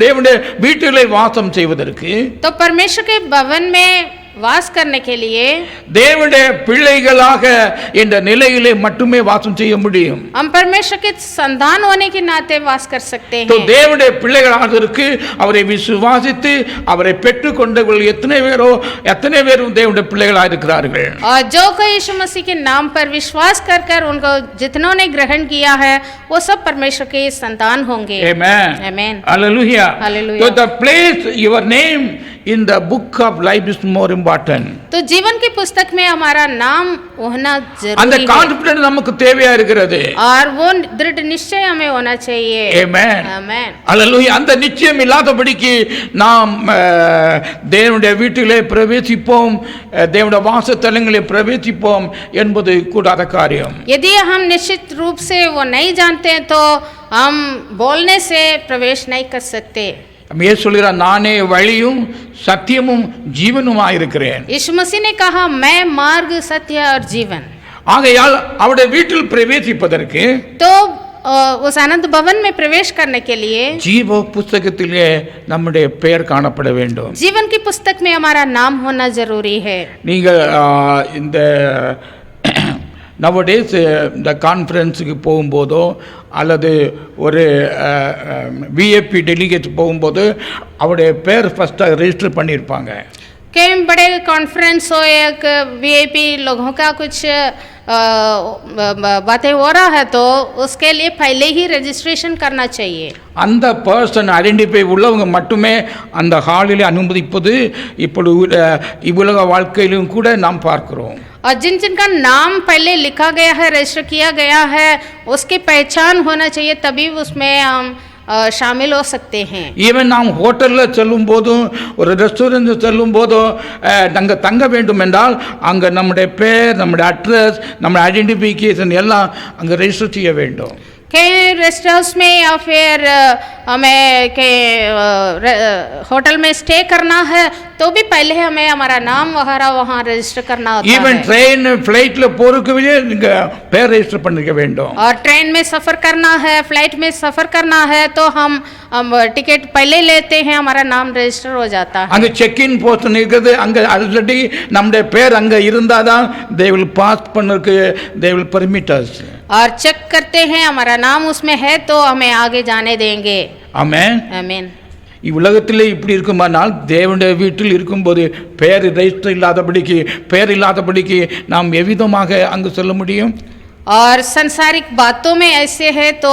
தேவனுடைய வீட்டிலே வாசம் செய்வதற்கு, तो परमेश्वर के भवन में वास करने के लिए தேவனுடைய பிள்ளைகளாக என்ற நிலையிலே மட்டுமே வாசம் செய்ய முடியும். हम परमेश्वर के संतान होने के नाते वास कर सकते हैं. तो தேவனுடைய பிள்ளைகளாகிறதுக்கு அவரை விசுவாசித்து அவரை பெற்றுக்கொண்டவர்கள் எத்தனை பேரும் தேவனுடைய பிள்ளைகளாக இருக்கிறார்கள். और जो कोई यीशु मसीह के नाम पर विश्वास कर उनको जितनों ने ग्रहण किया है वो सब परमेश्वर के संतान होंगे. Amen, amen, hallelujah. Hallelujah. So the place your name in the book of life is more important. तो जीवन की पुस्तक में हमारा नाम होना जरूरी அந்த है. கான்ஃபிடன்ஸ் நமக்கு தேவையா இருக்கிறது. और वो दृढ़ निश्चय हमें होना चाहिए. आमेन, आमेन, हालेलुया. அந்த நிச்சயம் இல்லாதபடிக்கு நாம் தேவனுடைய வீட்டிலே பிரவேசிப்போம், தேவனுடைய வாசஸ்தலங்களிலே பிரவேசிப்போம் என்பது கூடாத காரியம். यदि हम निश्चित रूप से वो नहीं जानते हैं तो हम बोलने से प्रवेश नहीं कर सकते. இயேசு சொல்கிறார், நானே வழியும் சத்தியமும் ஜீவனுமாய் இருக்கிறேன். यीशु मसीह ने कहा मैं मार्ग, सत्य और जीवन. ஆகையால் அவருடைய வீட்டில் பிரவேசிப்பதற்கு, तो उस आनंद भवन में प्रवेश करने के लिए ஜீவ புஸ்தகத்திலே நம்முடைய பெயர் காணப்பட வேண்டும். जीवन की पुस्तक में हमारा नाम होना जरूरी है. நீங்கள் இந்த nowadays இந்த கான்ஃபரன்ஸுக்கு போகும்போதோ அல்லது ஒரு விஐபி டெலிகேட் போகும்போது அவருடைய பேர் ஃபஸ்ட்டாக ரெஜிஸ்டர் பண்ணியிருப்பாங்க. कई बड़े कॉन्फ्रेंस हो या वीआईपी लोगों का कुछ बातें हो रहा है तो उसके लिए पहले ही रजिस्ट्रेशन करना चाहिए. அந்த பர்சன் ஐடென்டிஃபை உள்ளவங்க மட்டுமே அந்த ஹாலில் அனுமதிப்பது இப்பொழுது இவ்வுலக வாழ்க்கையிலும் கூட நாம் பார்க்கிறோம். और जिनका नाम पहले लिखा गया है, रजिस्टर किया गया है, उसकी पहचान होना चाहिए, तभी उसमें हम शामिल हो सकते हैं. ஈவன் நாம் ஹோட்டலில் செல்லும் போதும் ஒரு ரெஸ்டாரண்ட் செல்லும் போதும் நாங்கள் தங்க வேண்டும் என்றால் அங்கே நம்முடைய பேர், நம்முடைய அட்ரஸ், நம்முடைய ஐடென்டிஃபிகேஷன் எல்லாம் அங்கே ரெஜிஸ்டர் செய்ய வேண்டும். कई रेस्ट हाउस में या फिर हमें के होटल में स्टे करना है तो भी पहले हमें हमारा नाम वहाँ रजिस्टर करना होता है. ஈவன் ட்ரெயின் ஃப்ளைட்டில் போகிறதுக்கு நீங்கள் பேர் ரெஜிஸ்டர் பண்ணிக்க வேண்டும். और ट्रेन में सफ़र करना है, फ्लाइट में सफ़र करना है तो हम टिकट पहले लेते हैं, हमारा नाम रजिस्टर हो जाता है. அங்கே செக்இன் போஸ்ட் இருக்குது, அங்கே ஆல்ரெடி நம்முடைய பேர் அங்கே இருந்தால் தான் தே வில் பாஸ் பண்ணதுக்கு தே வில் பெர்மிட் அஸ். और चेक करते हैं हमारा नाम उसमें है तो हमें आगे जाने देंगे. ஆமென், आमीन. இவ்வுலகத்திலே இப்படி இருக்குமானால் தேவனுடைய வீட்டில் இருக்கும்போது பெயர் இல்லாதபடிக்கு நாம் எவ்விதமாக அங்கு சொல்ல முடியும்? और संसारिक बातों में ऐसे है तो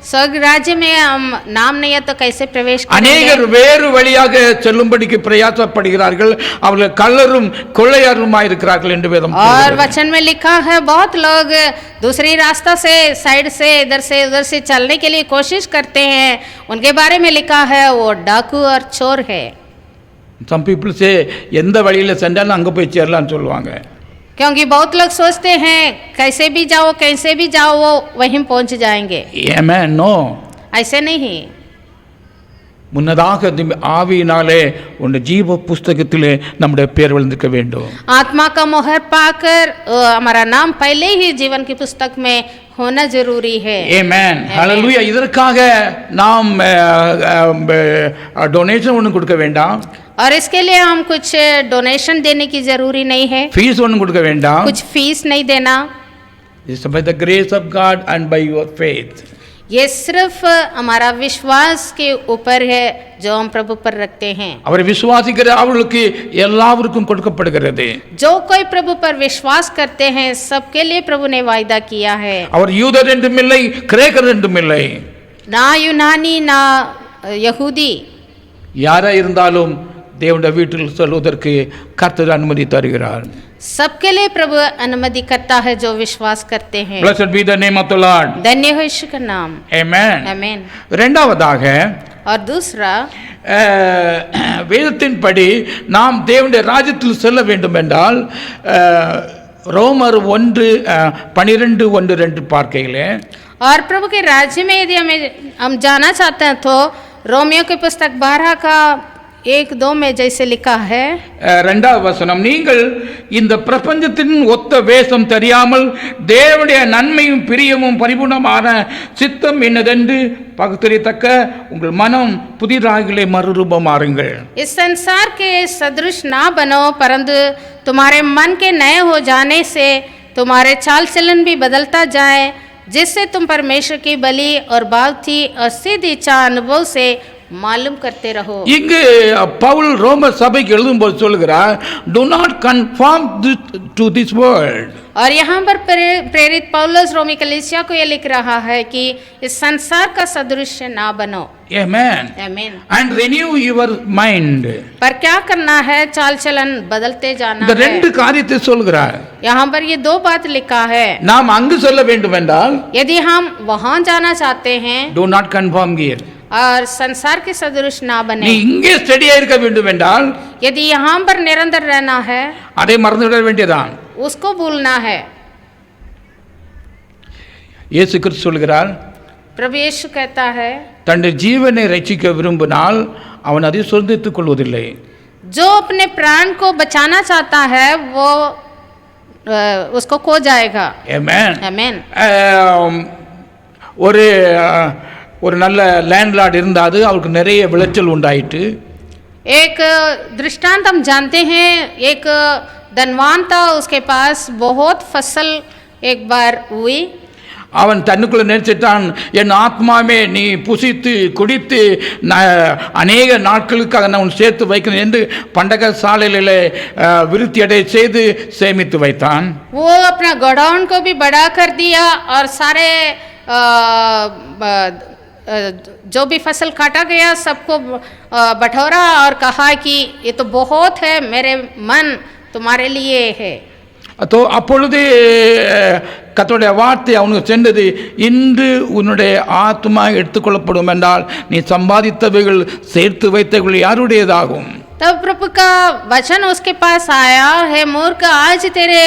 स्वर्ग राज्य में हम नाम नहीं है तो कैसे प्रवेश करेंगे? अनेकर வேறு வழியாக செல்லும்படிக்கு பிரயாசப்படுகிறார்கள், அவர்கள் கள்ளரும் கொள்ளையருமாய் இருக்கிறார்கள் என்று வேதம் சொல்கிறது. और वचन में लिखा है बहुत लोग दूसरी रास्ता से साइड से इधर से उधर से चलने के लिए कोशिश करते हैं, उनके बारे में लिखा है वो डाकू और चोर है. some people say எந்த வழியில சென்றாலும் அங்க போய் சேரலாம்னு சொல்லுவாங்க. क्योंकि बहुत लोग सोचते हैं कैसे भी जाओ वो वहीं पहुंच जाएंगे. Amen. No. ऐसे नहीं. முன்னதாக ஆவியினாலே உன் ஜீவ புஸ்தகத்திலே நம்முடைய பெயர் விழுந்திருக்க வேண்டும். आत्मा का मोहर पाकर हमारा नाम पहले ही जीवन की पुस्तक में होना जरूरी है. Amen. Hallelujah. இதற்காக நாம் டொனேஷன் ஒன்றும் கொடுக்க வேண்டாம். और इसके लिए हम कुछ डोनेशन देने की जरूरी नहीं है. फीस ஒன்றும் கொடுக்க வேண்டாம். कुछ फीस नहीं देना. It's by the grace of God and by your faith. ये सिर्फ हमारा विश्वास के ऊपर है जो हम प्रभु पर रखते हैं. அவரை விசுவாசிக்கிற அவர்களுக்கு எல்லாருக்கும் கொடுக்கப்படுகிறது. जो कोई प्रभु पर विश्वास करते हैं सबके लिए प्रभु ने वायदा किया है. அவர் யூதர் என்றும் இல்லை, கிரேக்கர் என்றும் இல்லை, ना यूनानी ना यहूदी, யாரா இருந்தாலும் தேவனுடைய வீட்டில் செல்வதற்கு கர்த்தர் அனுமதி தருகிறார். सबके लिए प्रभु अनुमति करता है जो विश्वास करते हैं. Blessed be the name of the Lord. धन्य हो यीशु का नाम. Amen. Amen. இரண்டாவதாக और दूसरा வேதத்தின்படி நாம் தேவனுடைய ராஜ்யத்தில் செல்ல வேண்டும் என்றால் ரோமர் 1:12 பார்க்கையிலே और प्रभु के राज्य में यदि हम जाना चाहते हैं तो रोमियो की पुस्तक 12 का 1-2 में जैसे लिखा है, இரண்டாவது வசனம், நீங்கள் இந்த பிரபஞ்சத்தின் ஒத்த வேஷம் தெரியாமல் தேவனுடைய நன்மையும் பிரியமும் பரிபூர்ணமான சித்தம் என்னதென்று பகுத்தறியத்தக்க உங்கள் மனம் புதிராகலே மறுரூபமாறுங்கள். इस संसार के सदृश ना बनो परंतु तुम्हारे मन के नए हो जाने से तुम्हारे चाल चलन भी बदलता जाए, जिससे तुम परमेश्वर की बलि और भावती और सिद्ध इच्छा अनुभव से मालूम करते रहो. இங்கு பவுல் ரோமர் சபைக்கு எழுதும்போது சொல்கிறார், do not conform to this world. और यहाँ पर प्रेरित पौलुस रोमी कलीसिया को ये लिख रहा है कि इस संसार का सदृश्य ना बनो. Amen. Amen. And renew your mind. पर क्या करना है? चाल चलन बदलते जाना இந்த है. ரெண்டு காரியத்தை சொல்கிறார். यहाँ पर ये 2 बात लिखा है. நாம் அங்கு செல்ல வேண்டும் என்றால் यदि हम वहाँ जाना चाहते हैं do not conform here. और संसार के सदृश ना நீ बने, இங்கே ஸ்டடியா இருக்க வேண்டும் என்றால் यदि यहाँ पर निरंतर रहना है அதை மறந்துவிட வேண்டியதான். उसको भूलना है. இயேசு கிறிஸ்து சொல்கிறார், प्रभु यीशु कहता है தன்னுடைய ஜீவனை ரட்சிக்க விரும்பினால் அவன் அதை சொந்தத்துக் கொள்வதில்லை. जो अपने प्राण को बचाना चाहता है वो उसको खो जाएगा. Amen. Amen. ஒரு நல்ல லேண்ட்லார்ட் இருந்தாது, அவருக்கு நிறைய விளைச்சல் உண்டாயிட்டு. एक दृष्टांत हम जानते हैं, एक धनवान था, उसके पास बहुत फसल एक बार हुई. அவன் தன்னுக்குள்ள நினைச்சிட்டான், என் ஆத்மாவே நீ புசித்து குடித்து அநேக நாட்களுக்காக நான் சேர்த்து வைக்கிறேன் என்று பண்டக சாலையில விருத்தி அடைய செய்து சேமித்து வைத்தான். वो अपना गोडाउन को भी बड़ा कर दिया और सारे जो भी फसल काटा गया सबको बटोरा और कहा कि ये तो बहुत है, मेरे मन तुम्हारे लिए है. அப்பொழுது கர்த்தருடைய வார்த்தை அவனுக்கு சென்றது, இன்று உன்னுடைய ஆத்மா எடுத்துக்கொள்ளப்படும் என்றால் நீ சம்பாதித்தவைகள் சேர்த்து வைத்தவைகள் யாருடையதாகும்? तब प्रभु का वचन उसके पास आया, है मूर्ख, आज तेरे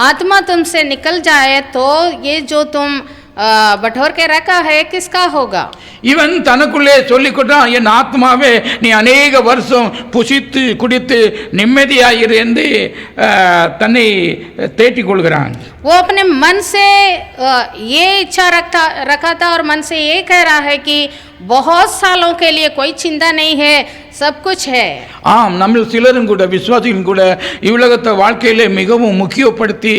आत्मा तुमसे निकल जाए तो ये जो तुम बटोर के रखा है किसका होगा? இவன் தனக்குள்ளே சொல்லிக்கொண்டான், என் ஆத்மாவே நீ அநேக வருஷம் புசித்து குடித்து நிம்மதியாயிரு என்று தன்னை தேற்றிக் கொள்கிறான். वो अपने मन से ये इच्छा रखा था और मन से ये कह रहा है कि बहुत सालों के लिए कोई चिंता नहीं है, सब कुछ है। ஆம், நம்ம சிலரும் கூட விசுவாசிகளும் கூட இவ்வுலகத்தை வாழ்க்கையிலே மிகவும் முக்கியப்படுத்தி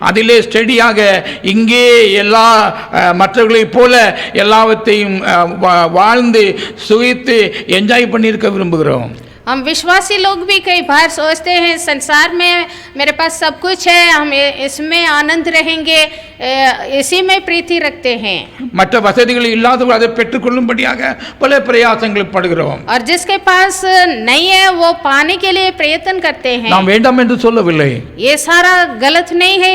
அதிலே ஸ்டடியாக இங்கே எல்லா மற்றவர்களைப் போல எல்லாவற்றையும் வாழ்ந்து சுகித்து என்ஜாய் பண்ணியிருக்க விரும்புகிறோம். हम विश्वासी लोग भी कई बार सोचते हैं संसार में मेरे पास सब कुछ है, हम इसमें आनंद रहेंगे, इसी में प्रीति रखते हैं। மற்ற வசதிகள் இல்லாதவர்கள் அதை பெற்றுக்கொள்ளும்படியாக பல பிரயாசங்கள் படுகிறோம். और जिसके पास नहीं है वो पाने के लिए प्रयत्न करते हैं। நாம் வேண்டாம் என்று சொல்லவில்லை, ये सारा गलत नहीं है,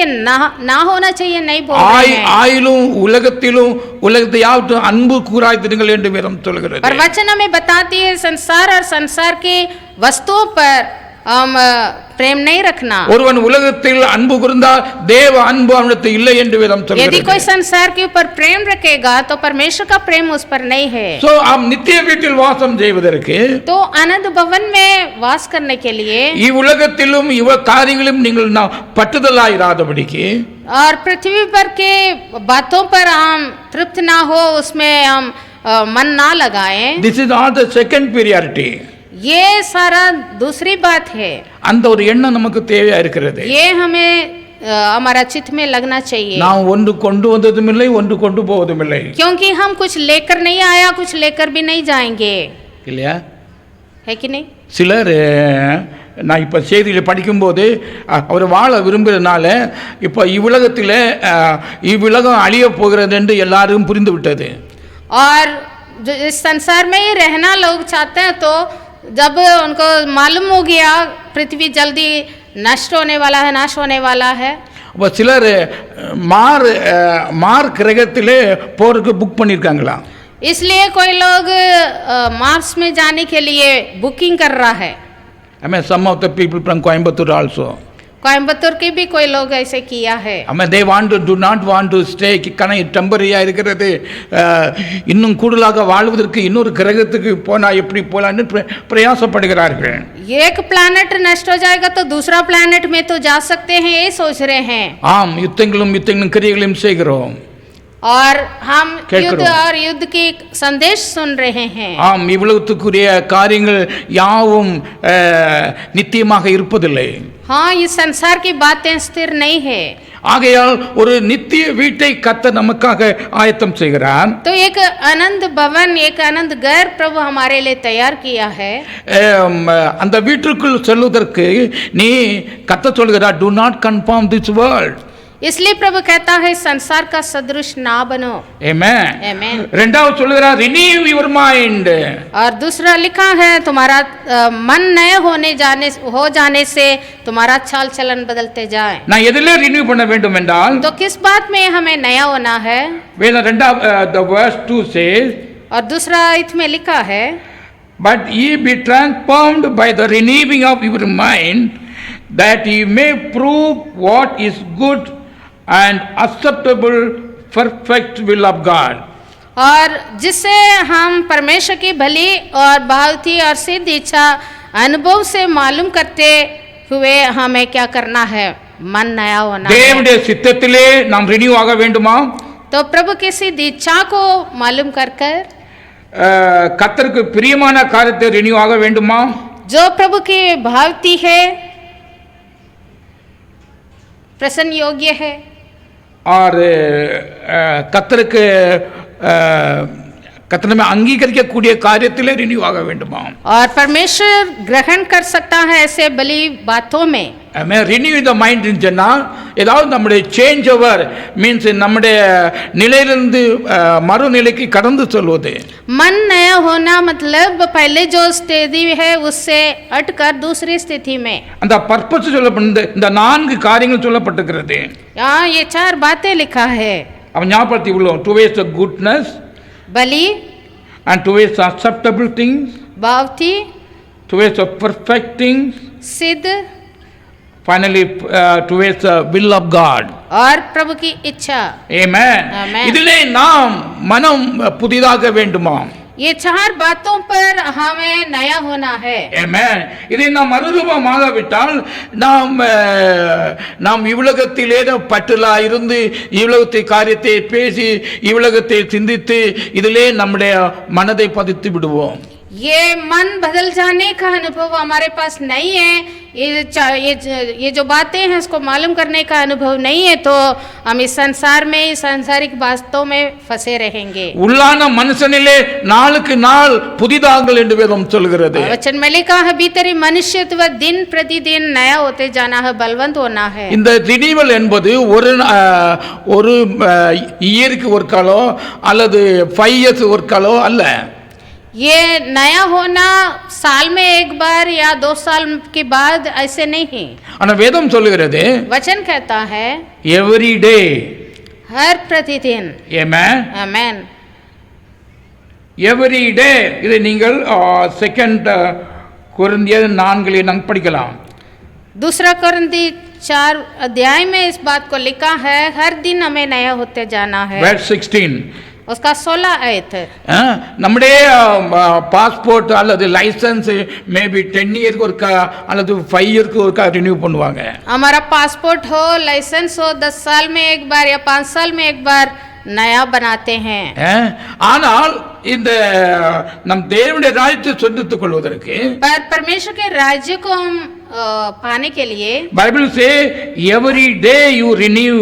ना होना चाहिए नहीं बोल रहे हैं। ஆயிலும் உலகத்திலும் உலகத்தை யாவற்றும் அன்பு கூராய்த்திடுங்கள் என்று வேதம் சொல்கிறது. और वचन हमें बताती है संसार और संसार की वस्तुओं पर हम प्रेम नहीं रखना। ஒருவன் உலகத்தில் அன்பு கூர்ந்தால் தேவ அன்பு அவனிடத்தில் இல்லை என்று வேதம் சொல்கிறது. यदि कोई संसार के ऊपर प्रेम रखेगा तो परमेश्वर का प्रेम उस पर नहीं है। சோ நாம் நித்திய வீட்டில் வாசம் செய்வதற்கு, तो आनंद भवन में वास करने के लिए இவ்வுலகத்திலும் இவ காரியங்களிலும் நீங்கள் பற்றுதலாயிராதபடிக்கு, और पृथ्वी पर के बातों पर हम तृप्त ना हो, उसमें हम मन ना लगाएं। this is all the second priority. ये सारा दूसरी बात है। அந்த ஒரு எண்ணம் நமக்கு தேவையா இருக்கிறது. ये हमें हमारा चित्त में लगना चाहिए। நாம் ஒன்று கொண்டு வந்ததும் இல்லை, ஒன்று கொண்டு போவதும் இல்லை. क्योंकि हम कुछ लेकर नहीं आया, कुछ लेकर भी नहीं जाएंगे, இல்லையா? है कि नहीं? சிலர் நான் இப்போ செய்தியில் படிக்கும்போது அவர் வாழ விரும்புகிறதுனால இப்போ இவ்வுலகத்தில் இவ்வுலகம் அழிய போகிறது என்று எல்லாரும் புரிந்து விட்டது. और जो इस संसार में ही रहना लोग चाहते हैं, तो जब उनको मालूम हो गया पृथ्वी जल्दी नष्ट होने वाला है, नाश होने वाला है, அப்போ சிலர் மார் கிரகத்திலே போறதுக்கு புக் பண்ணியிருக்காங்களாம். इसलिए कोई लोग मार्स में जाने के लिए बुकिंग कर रहा है। I mean some of the people from Coimbatore also. Coimbatore के भी कोई लोग ऐसे किया है। I mean they do not want to stay கணை டெம்பரரியா இருக்கிறது, இன்னும் கூடுதலாக வாழ்வதற்கு இன்னொரு கிரகத்துக்கு போனா எப்படி போலான்னு பிரயாசப்படுகிறார்கள். एक प्लैनेट नष्ट हो जाएगा तो दूसरा प्लैनेट में तो जा सकते हैं, ये सोच रहे हैं। ஆம், யுத்தங்களும் கிரியைகளையும் செய்கிறோம். और हम युद्ध और युद्ध की संदेश सुन रहे हैं। ஆம், இவ்வுலகத்துக்குரிய காரியங்கள் யாவும் நித்தியமாக இருப்பதில்லை. हाँ, इस संसार की बातें स्थिर नहीं है। ஆகையால் ஒரு நித்திய வீட்டை கர்த்தர் நமக்காக ஆயத்தம் செய்கிறார். तो एक आनंद भवन, एक आनंद घर प्रभु हमारे लिए तैयार किया है। அந்த வீட்டுக்குள் செல்வதற்கு நீ கர்த்தர் சொல்கிறார், do not conform this world. इसलिए प्रभु कहता है संसार का सदृश ना बनो। Amen. Amen. ரெண்டாவது சொல்கிறார், renew your mind. और दूसरा लिखा है तुम्हारा मन नए हो जाने से तुम्हारा चाल चलन बदलते जाए। நான் எதிலே ரினியூ பண்ண வேண்டும் என்றால், तो किस बात में हमें नया होना है? வேத the verse 2 says, और दूसरा इसमें लिखा है, but ye be transformed by the renewing of your mind, that ye may prove what is good and acceptable perfect will of God. और जिससे हम परमेश्वर की भली और भावती और सिद्ध इच्छा अनुभव से मालूम करते हुए हमें क्या करना है? मन नया होना है। தேவனுடைய சித்தத்திலே நாம் ரினியூ ஆக வேண்டுமா? तो प्रभु की सिद्ध इच्छा को मालूम कर கர்த்தருக்கு பிரியமான காரியத்தை ரினியூ ஆக வேண்டுமா? जो प्रभु की भावती है, प्रसन्न योग्य है, और கர்த்தருக்கு கர்த்தர் में अंगीकरिக்கக்கூடிய காரியத்திலே ரினியூ ஆக வேண்டுமா? और परमेश्वर ग्रहण कर सकता है ऐसे भली बातों में। मैं रिन्यू द माइंड சொன்னா ஏதாவது நம்முடைய சேஞ்ச் ஓவர் மீன்ஸ் நம்முடைய நிலையிலிருந்து மறுநிலைக்கு கடந்து செல்வது। मन नया होना मतलब पहले जो स्थिति है उससे हटकर दूसरी स्थिति में। அந்த பர்பஸ் சொல்லப்பட்ட இந்த நான்கு காரியங்கள் சொல்லப்பட்டிருக்கிறது। यहाँ ये चार बातें लिखा है। अब ஞாபகப்படுத்தி உள்ளோம், டுவேஸ் द गुडनेस, बलि, and towards acceptable things, भावती, towards the perfect things, सिद्ध, finally towards the will of God, और प्रभु की इच्छा। Amen. Amen. இதிலே நாம் மனம் புதிதாக வேண்டுமா? ये चार बातों पर हमें नया होना है। Amen. இதை நாம் மறுரூபமாகாவிட்டால் நாம் இவ்வுலகத்திலே பற்றுலா இருந்து இவ்வுலகத்தை காரியத்தை பேசி இவ்வுலகத்தை சிந்தித்து இதிலே நம்முடைய மனதை பதித்து விடுவோம்। ये मन बदल जाने का अनुभव हमारे पास नहीं है, ये जो बातें हैं इसको मालूम करने का अनुभव नहीं है, तो हम इस संसार में, इस सांसारिक बातों में फंसे रहेंगे। உள்ளான மனுஷனிலே நாளுக்கு நாள் புதிதாங்கள் என்று வேதம் சொல்கிறது. वचन में लिखा है भीतरी मनुष्यत्व दिन प्रतिदिन नया होते जाना है, बलवंत होना है। இந்த ரினிவல் என்பது ஒரு இயருக்கு ஒரு காலோ அல்லது 5 இயர்ஸ் ஒரு காலோ அல்ல. ये नया होना साल में एक बार या 2 साल के बाद ऐसे नहीं है। ஆனா வேதம் சொல்லுகிறது वचन कहता है எவ்ரி டே, हर प्रतिदिन। Amen, amen. Every day. இதை நீங்கள் 2 கொரிந்தியர் 4 நாம் படிக்கலாம். दूसरा कोरिन्थी 4 अध्याय में इस बात को लिखा है, हर दिन हमें नया होते जाना है। verse 16. उसका 16 आयत। நம்முடைய பாஸ்போர்ட் அல்லது லைசன்ஸ் மேபி 10 இயர்க்கு ஒருக்கா அல்லது 5 இயர்க்கு ஒருக்கா ரினியூ பண்ணுவாங்க. हमारा पासपोर्ट हो, लाइसेंस हो, 10 साल में एक बार या 5 साल में एक बार नया बनाते हैं। ஆனால் இந்த நம் தேவனுடைய ராஜ்யத்தை சொந்தத்துக் கொள்வதற்கு, पर परमेश्वर के राज्य को हम पाने के लिए बाइबल से एवरी डे यू रिन्यू,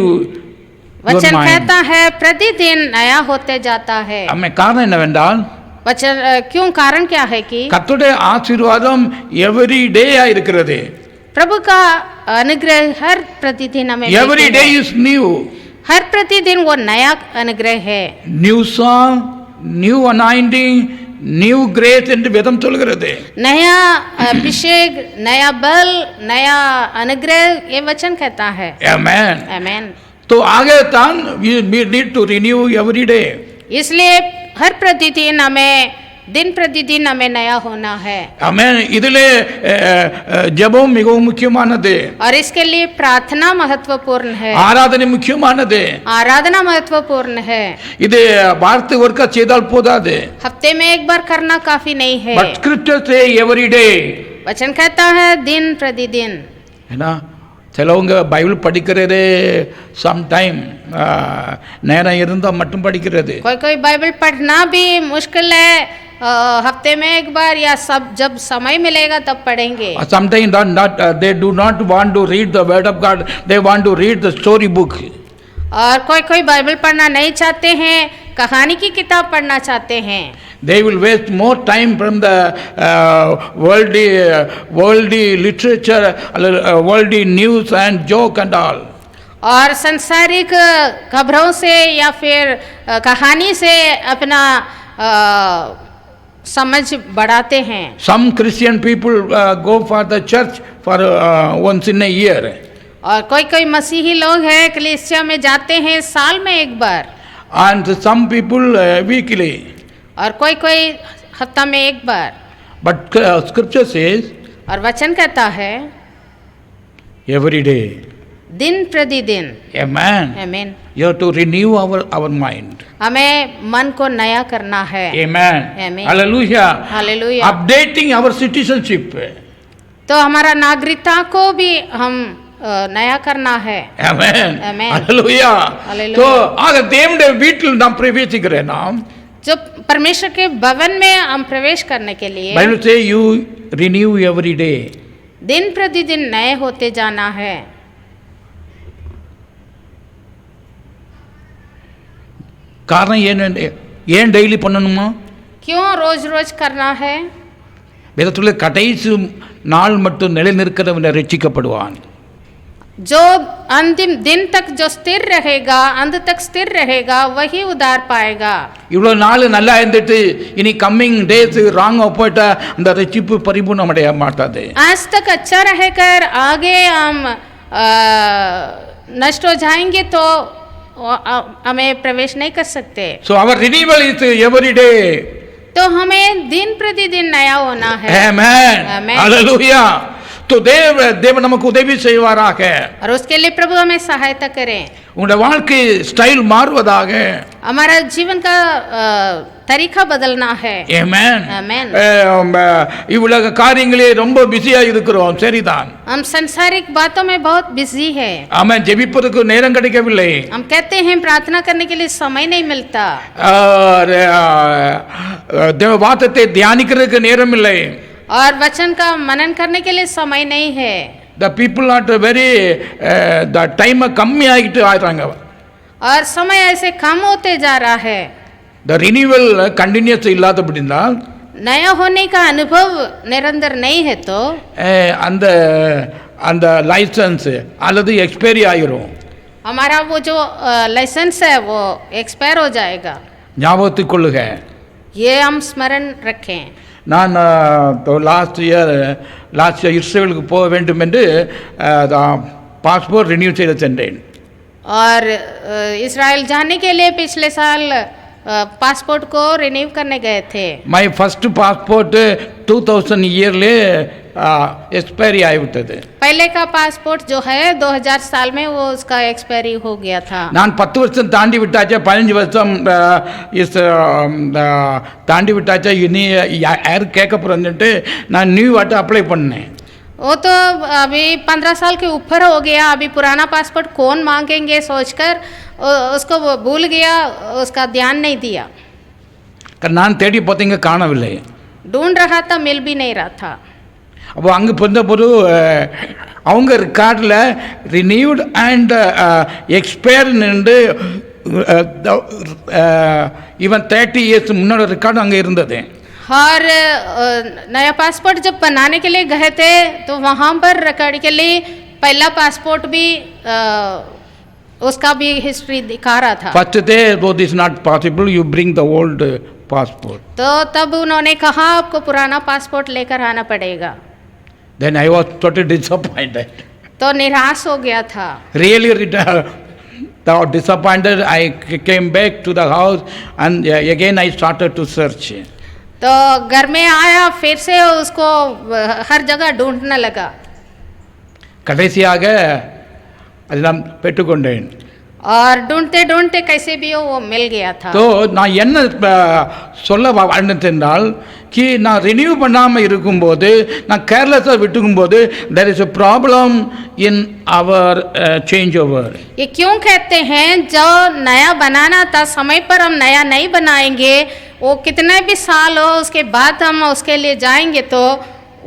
वचन कहता है प्रतिदिन नया होते जाता है। हमें कारण என்னவென்றால், वचन क्यों, कारण क्या है कि கர்த்தருடைய ஆசீர்வாதம் எவரி டே இருக்கிறது. प्रभु का अनुग्रह हर प्रतिदिन हमें एवरी डे इज न्यू, हर प्रतिदिन वो नया अनुग्रह है। New song, new anointing, new grace என்று வேதம் சொல்கிறது. नया अभिषेक, नया बल, नया अनुग्रह, ये वचन कहता है। आमेन, आमेन। तो आगे तान we need to renew every day, इसलिए हर प्रतिदिन हमें, दिन प्रतिदिन हमें नया होना है। आमेन. இதிலே ஜெபம் மிகவும் முக்கியமானது, और इसके लिए प्रार्थना महत्वपूर्ण है, ஆராதனை முக்கியமானது. आराधना महत्वपूर्ण है। இது வார்த்தை ஒருக்கா செய்தால் போதாது, हफ्ते में एक बार करना काफी नहीं है। But scripture say every day. वचन कहता है दिन प्रतिदिन। ஏன்னா சிலவங்க பைபிள் படிக்கிறதே சம்டைம் நேரம் இருந்தால் மட்டும் படிக்கிறது. कोई कोई बाइबल पढ़ना भी मुश्किल है, हफ्ते में एक बार या सब जब समय मिलेगा तब पढ़ेंगे। Sometimes they do not want to read the word of God, they want to read the story book. और कोई कोई बाइबल पढ़ना नहीं चाहते हैं, कहानी की किताब पढ़ना चाहते हैं। They will waste more time from the worldly literature, worldly news and joke and all. और संसारिक खबरों से या फिर कहानी से अपना समझ बढ़ाते हैं। Some Christian people go for the church for once in a year. और कोई कोई मसीही लोग हैं कलीसिया में जाते हैं साल में एक बार, And some people weekly. और कोई कोई हफ्ता में एक बार। But scripture says और वचन कहता है every day. दिन प्रतिदिन। Amen. आमीन। You have to renew our mind. हमें मन को नया करना है। Amen. Amen. Hallelujah. Hallelujah. Updating our citizenship. तो हमारा नागरिकता को भी हम नया करना है। Amen. Amen. Hallelujah. Hallelujah. तो आग தேவனுடைய வீட்டில் நாம் பிரவேசிக்கிறேன். நாம் जो परमेश्वर के भवन में हम प्रवेश करने के लिए बाइबल से you renew every day. दिन प्रतिदिन नए होते जाना है। காரணம் ஏன் டெய்லி பண்ணணுமா? क्यों रोज रोज करना है? வேதத்துல கடைசி நாள் மட்டும் நிலை நிற்கிறவன் ரட்சிக்கப்படுவான். जो अंतिम दिन तक जो स्थिर रहेगा, अंत तक स्थिर रहेगा, वही उद्धार पाएगा। இவ்வளவு நாள் நல்லா இருந்துட்டு இனி கம்மிங் டேஸ் ராங் போயிட்டா அந்த ரட்சிப்பு பரிபூர்ணம் அடைய மாட்டாது. आज तक अच्छा रहकर आगे हम नष्ट हो जाएंगे तो हमें प्रवेश नहीं कर सकते। So our renewal is every day. तो हमें दिन प्रतिदिन नया होना है। Amen. Amen. Hallelujah. तो देव நமக்கு உதவி செய்வாராக. और उसके लिए प्रभु हमें सहायता करें। உங்களுடைய வாழ்க்கை ஸ்டைல் மாறுவதாக. हमारा जीवन का तरीका बदलना है। Amen. Amen. இவ்வளவு காரியங்களே ரொம்ப பிஸியா இருக்கிறோம், சரிதான். हम संसारिक बातों में बहुत बिजी है। ஆமென். ஜெபிப்பதற்கு நேரம் கிடைக்கவில்லை. हम कहते हैं प्रार्थना करने के लिए समय नहीं मिलता। और தேவ வார்த்தையை தியானிக்கிறதுக்கு நேரம் இல்லை. और वचन का मनन करने के लिए समय नहीं है. The people are very the time கம்மி ஆகிட்டு ஆயிட்டாங்க. और समय ऐसे कम होते जा रहा है. The renewal continuous இல்லாதபடினால் नया होने का अनुभव निरंतर नहीं है तो அந்த அந்த லைசன்ஸ் அல்லது எக்ஸ்பைரி ஆயிரும். हमारा वो जो लाइसेंस है वो एक्सपायर हो जाएगा. ஞாபகத்துக் கொள்ளுங்க. ये हम स्मरण रखें. நான் லாஸ்ட் இயர் இஸ்ரேலுக்கு போக வேண்டும் என்று பாஸ்போர்ட் ரினியூ செய்து சென்றேன். और इस्राएल जाने के लिए पिछले साल पासपोर्ट को रिन्यू करने गए थे. மை ஃபர்ஸ்ட் பாஸ்போர்ட் 2000 இயர்லே एक्सपायरी ஆகிவிட்டது. पहले का पासपोर्ट जो है 2000 साल में वो उसका एक्सपायरी हो गया था. நான் 10 வருஷம் தாண்டி விட்டாச்சா, 15 வருஷம் தாண்டி விட்டாச்சா, இனி யார் கேட்க போறேன்னுட்டு நான் நியூ வாட்டு அப்ளை பண்ணேன். वो तो अभी 15 साल के ऊपर हो गया. अभी पुराना पासपोर्ट कौन मांगेंगे सोचकर उसको वो भूल गया, उसका ध्यान नहीं दिया. நான் தேடி பார்த்தீங்க காணவில்லை. ढूंढ रहा था, मिल भी नहीं रहा था. அப்போ அங்கே போது அவங்க ரெக்கார்டில் renewed and expired even 30 years முன்னோட ரெக்கார்டு அங்கே இருந்தது. और नया पासपोर्ट जब बनाने के लिए गए थे तो वहाँ पर रिकॉर्ड के लिए पहला पासपोर्ट भी उसका भी हिस्ट्री दिखा रहा था. फर्स्ट डे वो this not possible, you bring the old passport. तो तब उन्होंने कहा आपको पुराना पासपोर्ट लेकर आना पड़ेगा. Then I was totally disappointed. तो निराश हो गया था. Really disappointed. I came back to the house and again I started to search. तो घर में आया, फिर से उसको हर जगह ढूंढने लगा. கடைசியாக அதை நான் பெற்றுக்கொண்டேன். और ढूंढते ढूंढते कैसे भी वो मिल गया था. तो நான் என்ன சொல்ல என்றால் कि நான் ரினியூ பண்ணாமல் இருக்கும்போது, நான் கேர்லெஸ்ஸாக விட்டுக்கும்போது there is a problem in our change over. ये क्यों कहते हैं जो नया बनाना था समय पर हम नया नहीं बनाएंगे, वो कितने भी साल हो उसके बाद हम उसके लिए जाएंगे तो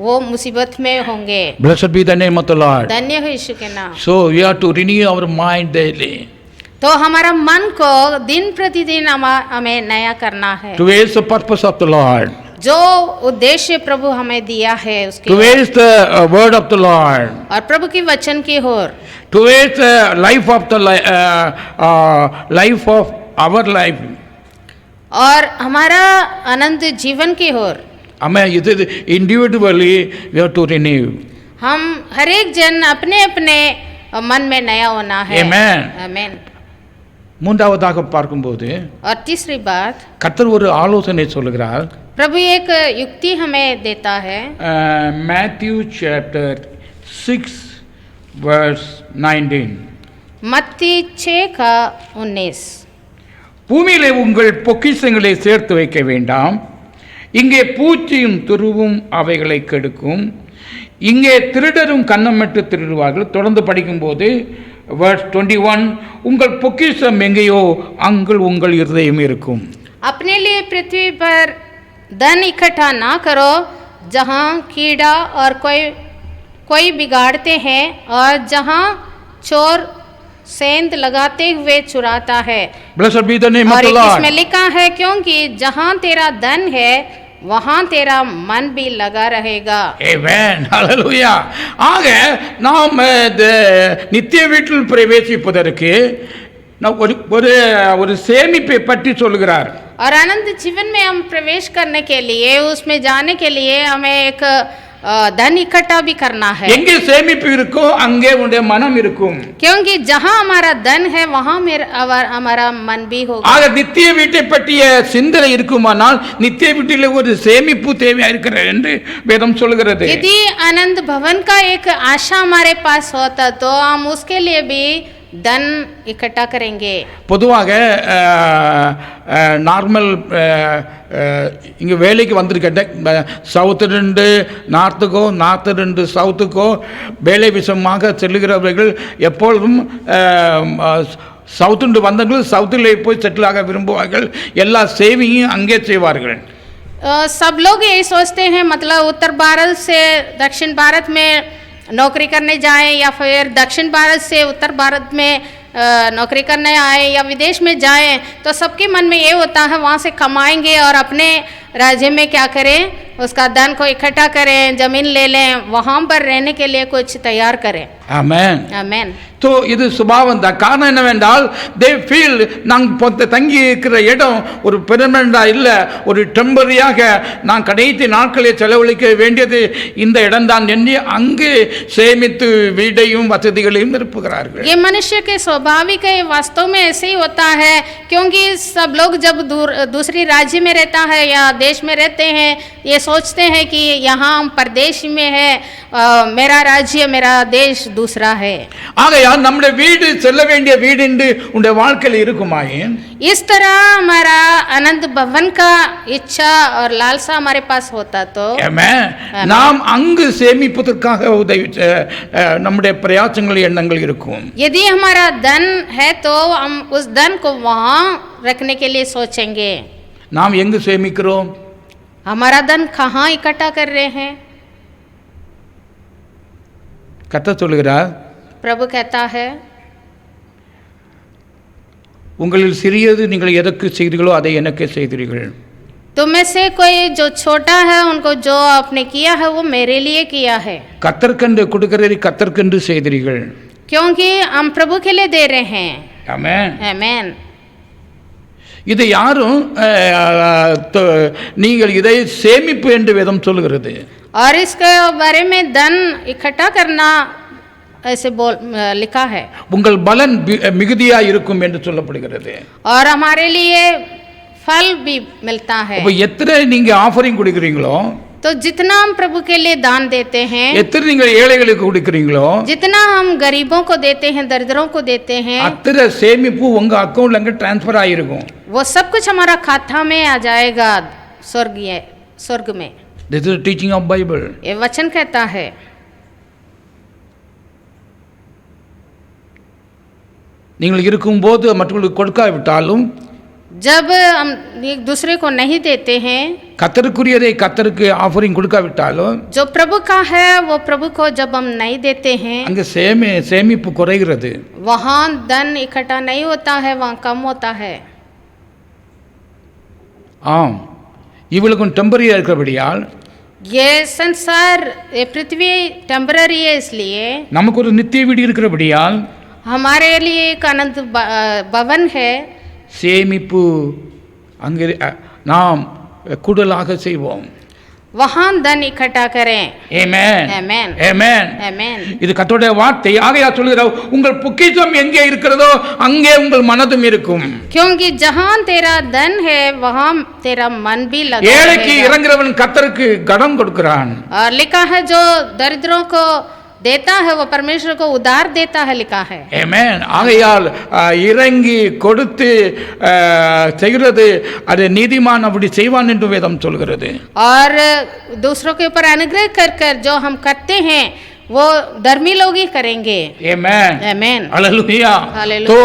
वो मुसीबत में होंगे. Blessed be the name of the Lord. धन्य हो यीशु के नाम. So we have to renew our mind daily. तो हमारा मन को दिन प्रतिदिन हमें नया करना है. To waste the purpose of the Lord. जो उद्देश्य प्रभु हमें दिया है उसके. To waste the word of the Lord. और प्रभु की वचन की ओर. To waste the life of the life of our life. और हमारा आनंद जीवन की ओर. हमें इसे individually we have to renew. हम हर एक जन अपने अपने मन में नया होना है. Amen. Amen. மூன்றாவதாக பார்க்கும்போது और तीसरी बात, கர்த்தர் ஒரு ஆலோசனை சொல்கிறார். प्रभु एक युक्ति हमें देता है. Matthew chapter 6 verse 19. मत्ती 6:19. பூமியிலே உங்கள் பொக்கிஷங்களை சேர்த்து வைக்க வேண்டாம், இங்கே பூச்சியும் துருவும் அவைகளை கெடுக்கும், இங்கே திருடரும் கன்னமிட்டு திருடுவார்கள். தொடர்ந்து படிக்கும்போது verse 21, உங்கள் பொக்கிஷம் எங்கேயோ அங்கு உங்கள் இருதயம் இருக்கும். अपने लिए पृथ्वी पर धन इकट्ठा ना करो जहाँ कीड़ा और कोई बिगाड़ते हैं और जहाँ चोर सेंध लगाते हुए चुराता है. Blessed be the name of the Lord. और इसमें लिखा है क्योंकि जहाँ तेरा धन है वहाँ तेरा मन भी लगा रहेगा. Amen. Hallelujah. ஆக நாம் நித்திய வீட்டில் பிரவேசிப்பதற்கு ஒரு சேமிப்பை பற்றி சொல்கிறார். और अनंत जीवन में हम प्रवेश करने के लिए, उसमें जाने के लिए हमें एक धन इकट्ठा भी करना है. எங்கே சேமிப்பு இருக்கோ அங்கே உன்னுடைய மனம் இருக்கும். क्योंकि जहाँ हमारा धन है वहाँ हमारा मन भी होगा. ஆக நித்திய வீட்டை பற்றிய சிந்தனை இருக்குமானால் நித்திய வீட்டிலே ஒரு சேமிப்பு தேவையா இருக்கிறது என்று வேதம் சொல்கிறது. यदि आनंद भवन का एक आशा हमारे पास होता तो हम उसके लिए भी धन इकट्ठा करेंगे. பொதுவாக நார்மல் இங்கே வேலைக்கு வந்திருக்கேன், சவுத்து 2 நார்த்துக்கோ, நார்த்து 2 சவுத்துக்கோ வேலை விஷயமாக செல்லுகிறவர்கள் எப்பொழுதும் சவுத்துண்டு வந்தவர்கள் சவுத்தில் போய் செட்டில் ஆக விரும்புவார்கள். எல்லா சேவிங்கும் அங்கே செய்வார்கள். सब लोग यही सोचते हैं, मतलब उत्तर भारत से दक्षिण भारत में नौकरी करने जाएं या फिर दक्षिण भारत से उत्तर भारत में नौकरी करने आए या विदेश में जाएं, तो सबके मन में ये होता है वहाँ से कमाएंगे और अपने राज्य में क्या करें, उसका धन को इकट्ठा करें, जमीन ले लें, वहाँ पर रहने के लिए कुछ तैयार करें। ஆமென். आमेन। तो இது சுபாவம் தான். காரணம் என்னவென்றால் தே ஃபீல் நாங்கள் தங்கி இருக்கிற இடம் ஒரு பெர்மனண்டா இல்லை, ஒரு டெம்பரரியாக நான் கடைசி நாட்களை செலவழிக்க வேண்டியது இந்த இடம்தான் என்று அங்கு சேமித்து வீடையும் வசதிகளையும் நிரப்புகிறார்கள். ये मनुष्य के स्वाभाविक है, वास्तव में ऐसे ही होता है, क्योंकि सब लोग जब दूसरी राज्य में रहता है या देश में रहते हैं, ये सोचते हैं कि यहाँ हम परदेश में है, मेरा राज्य मेरा देश दूसरा है। ஆகையால் நம்முடைய வீடு செல்ல வேண்டிய வீடு என்று உங்களுடைய வாழ்க்கையில் இருக்குமாயின், इस तरह हमारा आनंद भवन का इच्छा और लालसा हमारे पास होता तो நாம் அங்கு சேமிப்பதற்காக உதவி நம்முடைய பிரயாசங்கள் எண்ணங்கள் இருக்கும். यदि हमारा धन है तो हम उस धन को वहाँ रखने के लिए सोचेंगे। நாம் எங்கு சேமிக்கிறோம்? हमारा धन कहाँ इकट्ठा कर रहे हैं? கர்த்தர் சொல்கிறார், प्रभु कहता है, உங்களில் சிறியது நீங்கள் எதற்கு செய்தீர்களோ அதை எனக்கு செய்தீர்கள். तुम में से कोई जो छोटा है उनको जो आपने किया है वो मेरे लिए किया है। கர்த்தர்க்கென்று கொடுக்கிறதை கர்த்தர்க்கென்று செய்தீர்கள். क्योंकि हम प्रभु के लिए दे रहे हैं। ஆமென். आमेन। இது யாரும் நீங்கள் இதை சேமிப்பு என்று வேதம் சொல்கிறது. और इसके बारे में धन इकट्ठा करना ऐसे लिखा है। உங்கள் பலன் மிகுதியா இருக்கும் என்று சொல்லப்படுகிறது. और हमारे लिए फल भी मिलता है। அப்ப எத்தனை நீங்க ஆஃபரிங் கொடுக்கிறீங்களோ, तो जितना हम प्रभु के लिए दान देते हैं, எத்தனை நீங்கள் ஏழைகளுக்கு கொடுக்கிறீங்களோ, जितना हम गरीबों को देते हैं, दरिद्रों को देते हैं, அத்தனை சேமிப்பு உங்க அக்கவுண்ட்ல அங்க ட்ரான்ஸ்ஃபர் ஆயிருக்கும். वो सब कुछ हमारा खाता में आ जाएगा स्वर्ग में। This is the teaching of Bible. ये वचन कहता है। நீங்கள் இருக்கும்போது மற்றவர்களுக்கு கொடுக்காவிட்டாலும், जब हम एक दूसरे को नहीं देते हैं, கர்த்தருக்குரியதை கர்த்தருக்கு ஆஃபரிங் கொடுக்காவிட்டாலும், जो प्रभु का है वो प्रभु को जब हम नहीं देते हैं, அங்க சேமிப்பு குறைகிறது. वहाँ धन इकट्ठा नहीं होता है, वहाँ कम होता है। ஆம், இவளுக்கும் டெம்பரரியா இருக்கிறபடியால், ये संसार ये पृथ्वी टेम्पररी है, इसलिए நமக்கு ஒரு நித்திய வீடு இருக்கிறபடியால் हमारे लिए एक आनंद भवन है। சேமிப்பு அங்கே நாம் கூடுதலாக செய்வோம். वहाँ धन इकट्ठा करें। ஆமென். आमेन। ஆமென். आमेन। இது கர்த்தருடைய வார்த்தை. ஆகையால் சொல்கிறார், உங்கள் பொக்கிஷம் எங்கே இருக்கிறதோ அங்கே உங்கள் மனதும் இருக்கும். क्योंकि जहाँ तेरा धन है वहाँ तेरा मन भी लगा ஏழைக்கு रहेगा। இறங்குறவன் கர்த்தருக்கு கடன் கொடுக்கிறான். और लिखा है जो दरिद्रों को देता है वो परमेश्वर को उधार देता है, लिखा है। ஆமென். ஆகையால் இறங்கி கொடுத்து செய்கிறது அது நீதிமான் அப்படி செய்வான் என்று வேதம் சொல்கிறது. और दूसरों के ऊपर अनुग्रह कर कर जो हम करते हैं वो धर्मी लोग ही करेंगे। ஆமென். आमेन। அல்லேலூயா. हालेलुया। तो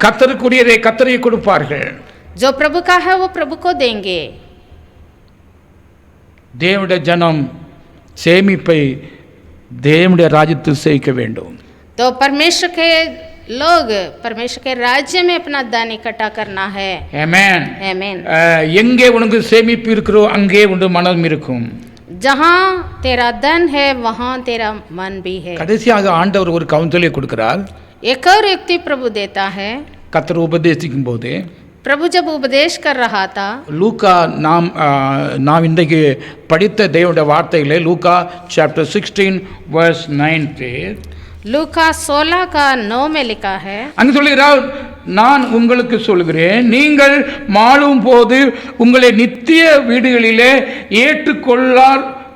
கர்த்தருக்குரியதை கர்த்தரே கொடுப்பார்கள். जो प्रभु का है वो प्रभु को देंगे। தேவனுடைய ஜனம் சேமிப்பை தேவனுடைய ராஜ்யத்தில் சேர்க்க வேண்டும். तो परमेश्वर के लोग परमेश्वर के राज्य में अपना धन इकट्ठा करना है। ஆமென். आमेन। எங்கே உனக்கு சேமிப்பு இருக்கிறோ அங்கே உன் மனம் இருக்கும். जहाँ तेरा धन है वहाँ तेरा मन भी है। கடைசியாக ஆண்டவர் ஒரு கவுன்சிலை கொடுக்கிறார். एक और युक्ति प्रभु देता है। கர்த்தர் உபதேசிக்கும் போது, प्रभु जब उपदेश कर रहा था, லூக்கா நாம் இன்றைக்கு படித்த தேவனுடைய வார்த்தைகளே லூக்கா சாப்டர் 16 verse 9 लूका 16 का 9 में लिखा है, அங்கு சொல்கிறார், நான் உங்களுக்கு சொல்கிறேன், நீங்கள் மாளும் போது உங்களை நித்திய வீடுகளிலே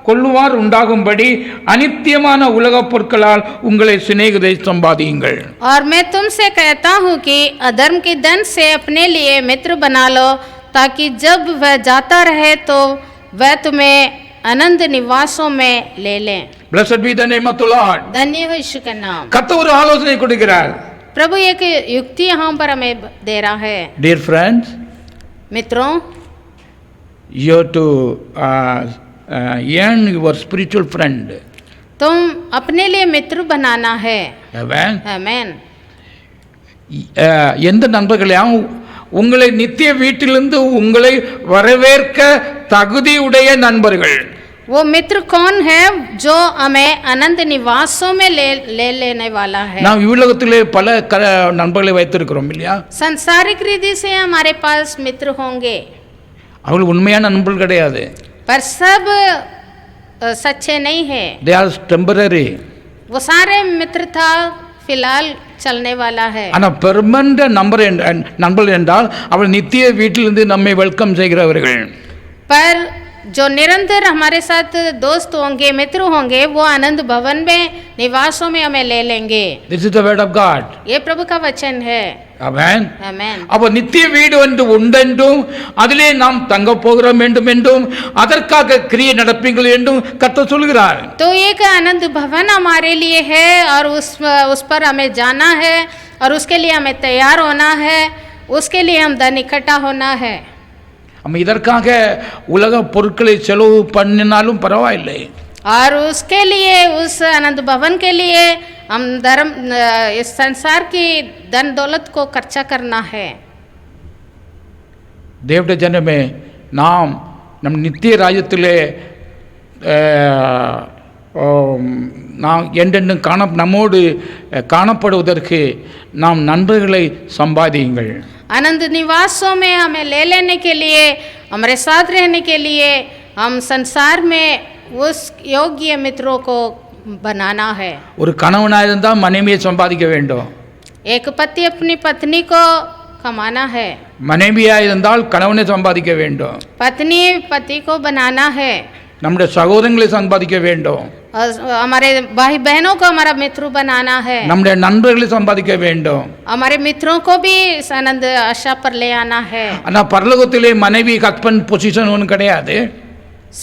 கொள்ளுவார் உண்டாகும்படி அநித்தியமான உலகப் பொருட்களால் உங்களை சிநேகிதை சம்பாதியுங்கள். और मैं तुमसे कहता हूँ कि अधर्म के धन से अपने लिए मित्र बना लो, ताकि जब वह जाता रहे तो वह तुम्हें अनंत निवासों में ले लें। Blessed be the name of the Lord. धन्य हो यीशु का नाम। கர்த்தர் ஒரு ஆலோசனை கொடுக்கிறார். प्रभु एक युक्ति यहाँ पर हमें दे रहा है। Dear friends, मित्रों, you have to earn your spiritual friend. तुम अपने लिए मित्र बनाना है। Amen. आमेन। எந்த நண்பர்களையும் உங்களை நித்திய வீட்டிலிருந்து உங்களை வரவேற்க தகுதியுடைய நண்பர்கள்। वो मित्र कौन है जो हमें अनंत निवासों में ले लेने वाला है। நாம் இவ்வுலகத்திலே பல நண்பர்களை வைத்திருக்கிறோம் இல்லையா? सांसारिक रीति से हमारे पास मित्र होंगे, அவர்கள் உண்மையான நண்பர்கள் கிடையாது। पर सब सच्चे नहीं है। they are temporary. वो सारे मित्रता फिलहाल चलने वाला है। ஆனா பெர்மனன்ட் நண்பர்கள் என்றால் அவர்கள் நித்திய வீட்டிலிருந்து நம்மை வெல்கம் செய்கிறவர்கள்। पर जो निरंतर हमारे साथ दोस्त होंगे, मित्र होंगे, वो आनंद भवन में निवासों में हमें ले लेंगे। This is the word of God. ये प्रभु का वचन है। Amen. Amen. அப்ப நித்திய வீடு ஒன்று உண்டென்றும் அதிலே நாம் தங்க போகிறோம் வேண்டும் என்றும் அதற்காக கிரியை நடப்பீங்கள் என்றும் கர்த்தர் சொல்கிறார்। तो एक आनंद भवन हमारे लिए है और उस पर हमें जाना है और उसके लिए हमें तैयार होना है, उसके लिए हम धन इकट्ठा होना है। நம்ம இதற்காக உலக பொருட்களை செலவு பண்ணினாலும் பரவாயில்லை। और उसके लिए उस आनंद भवन के लिए हम इस संसार की धन दौलत को खर्चा करना है। தேவனுடைய ஜனமே, நாம் நம் நித்திய ராஜ்யத்திலே நாம் என்றென்றும் நம்மோடு காணப்படுவதற்கு நாம் நண்பர்களை சம்பாதியுங்கள்। आनंद निवासों में हमें ले लेने के लिए, हमारे साथ रहने के लिए हम संसार में उस योग्य मित्रों को बनाना है। ஒரு கணவனாக இருந்தால் மனைவியை சம்பாதிக்க வேண்டும்। एक पति अपनी पत्नी को कमाना है। மனைவியாக இருந்தால் கணவனை சம்பாதிக்க வேண்டும்। पत्नी पति को बनाना है। நம்முடைய சகோதரங்களை சம்பாதிக்க வேண்டும்। हमारे भाई बहनों को हमारा मित्र बनाना है। நம்முடைய நண்பர்களை சம்பாதிக்க வேண்டும்। हमारे मित्रों को भी आनंद आशा पर ले आना है। ஆனா பரலோகத்திலே மனைவி ஹஸ்பண்ட் பொசிஷன் ஒன்றும் கிடையாது।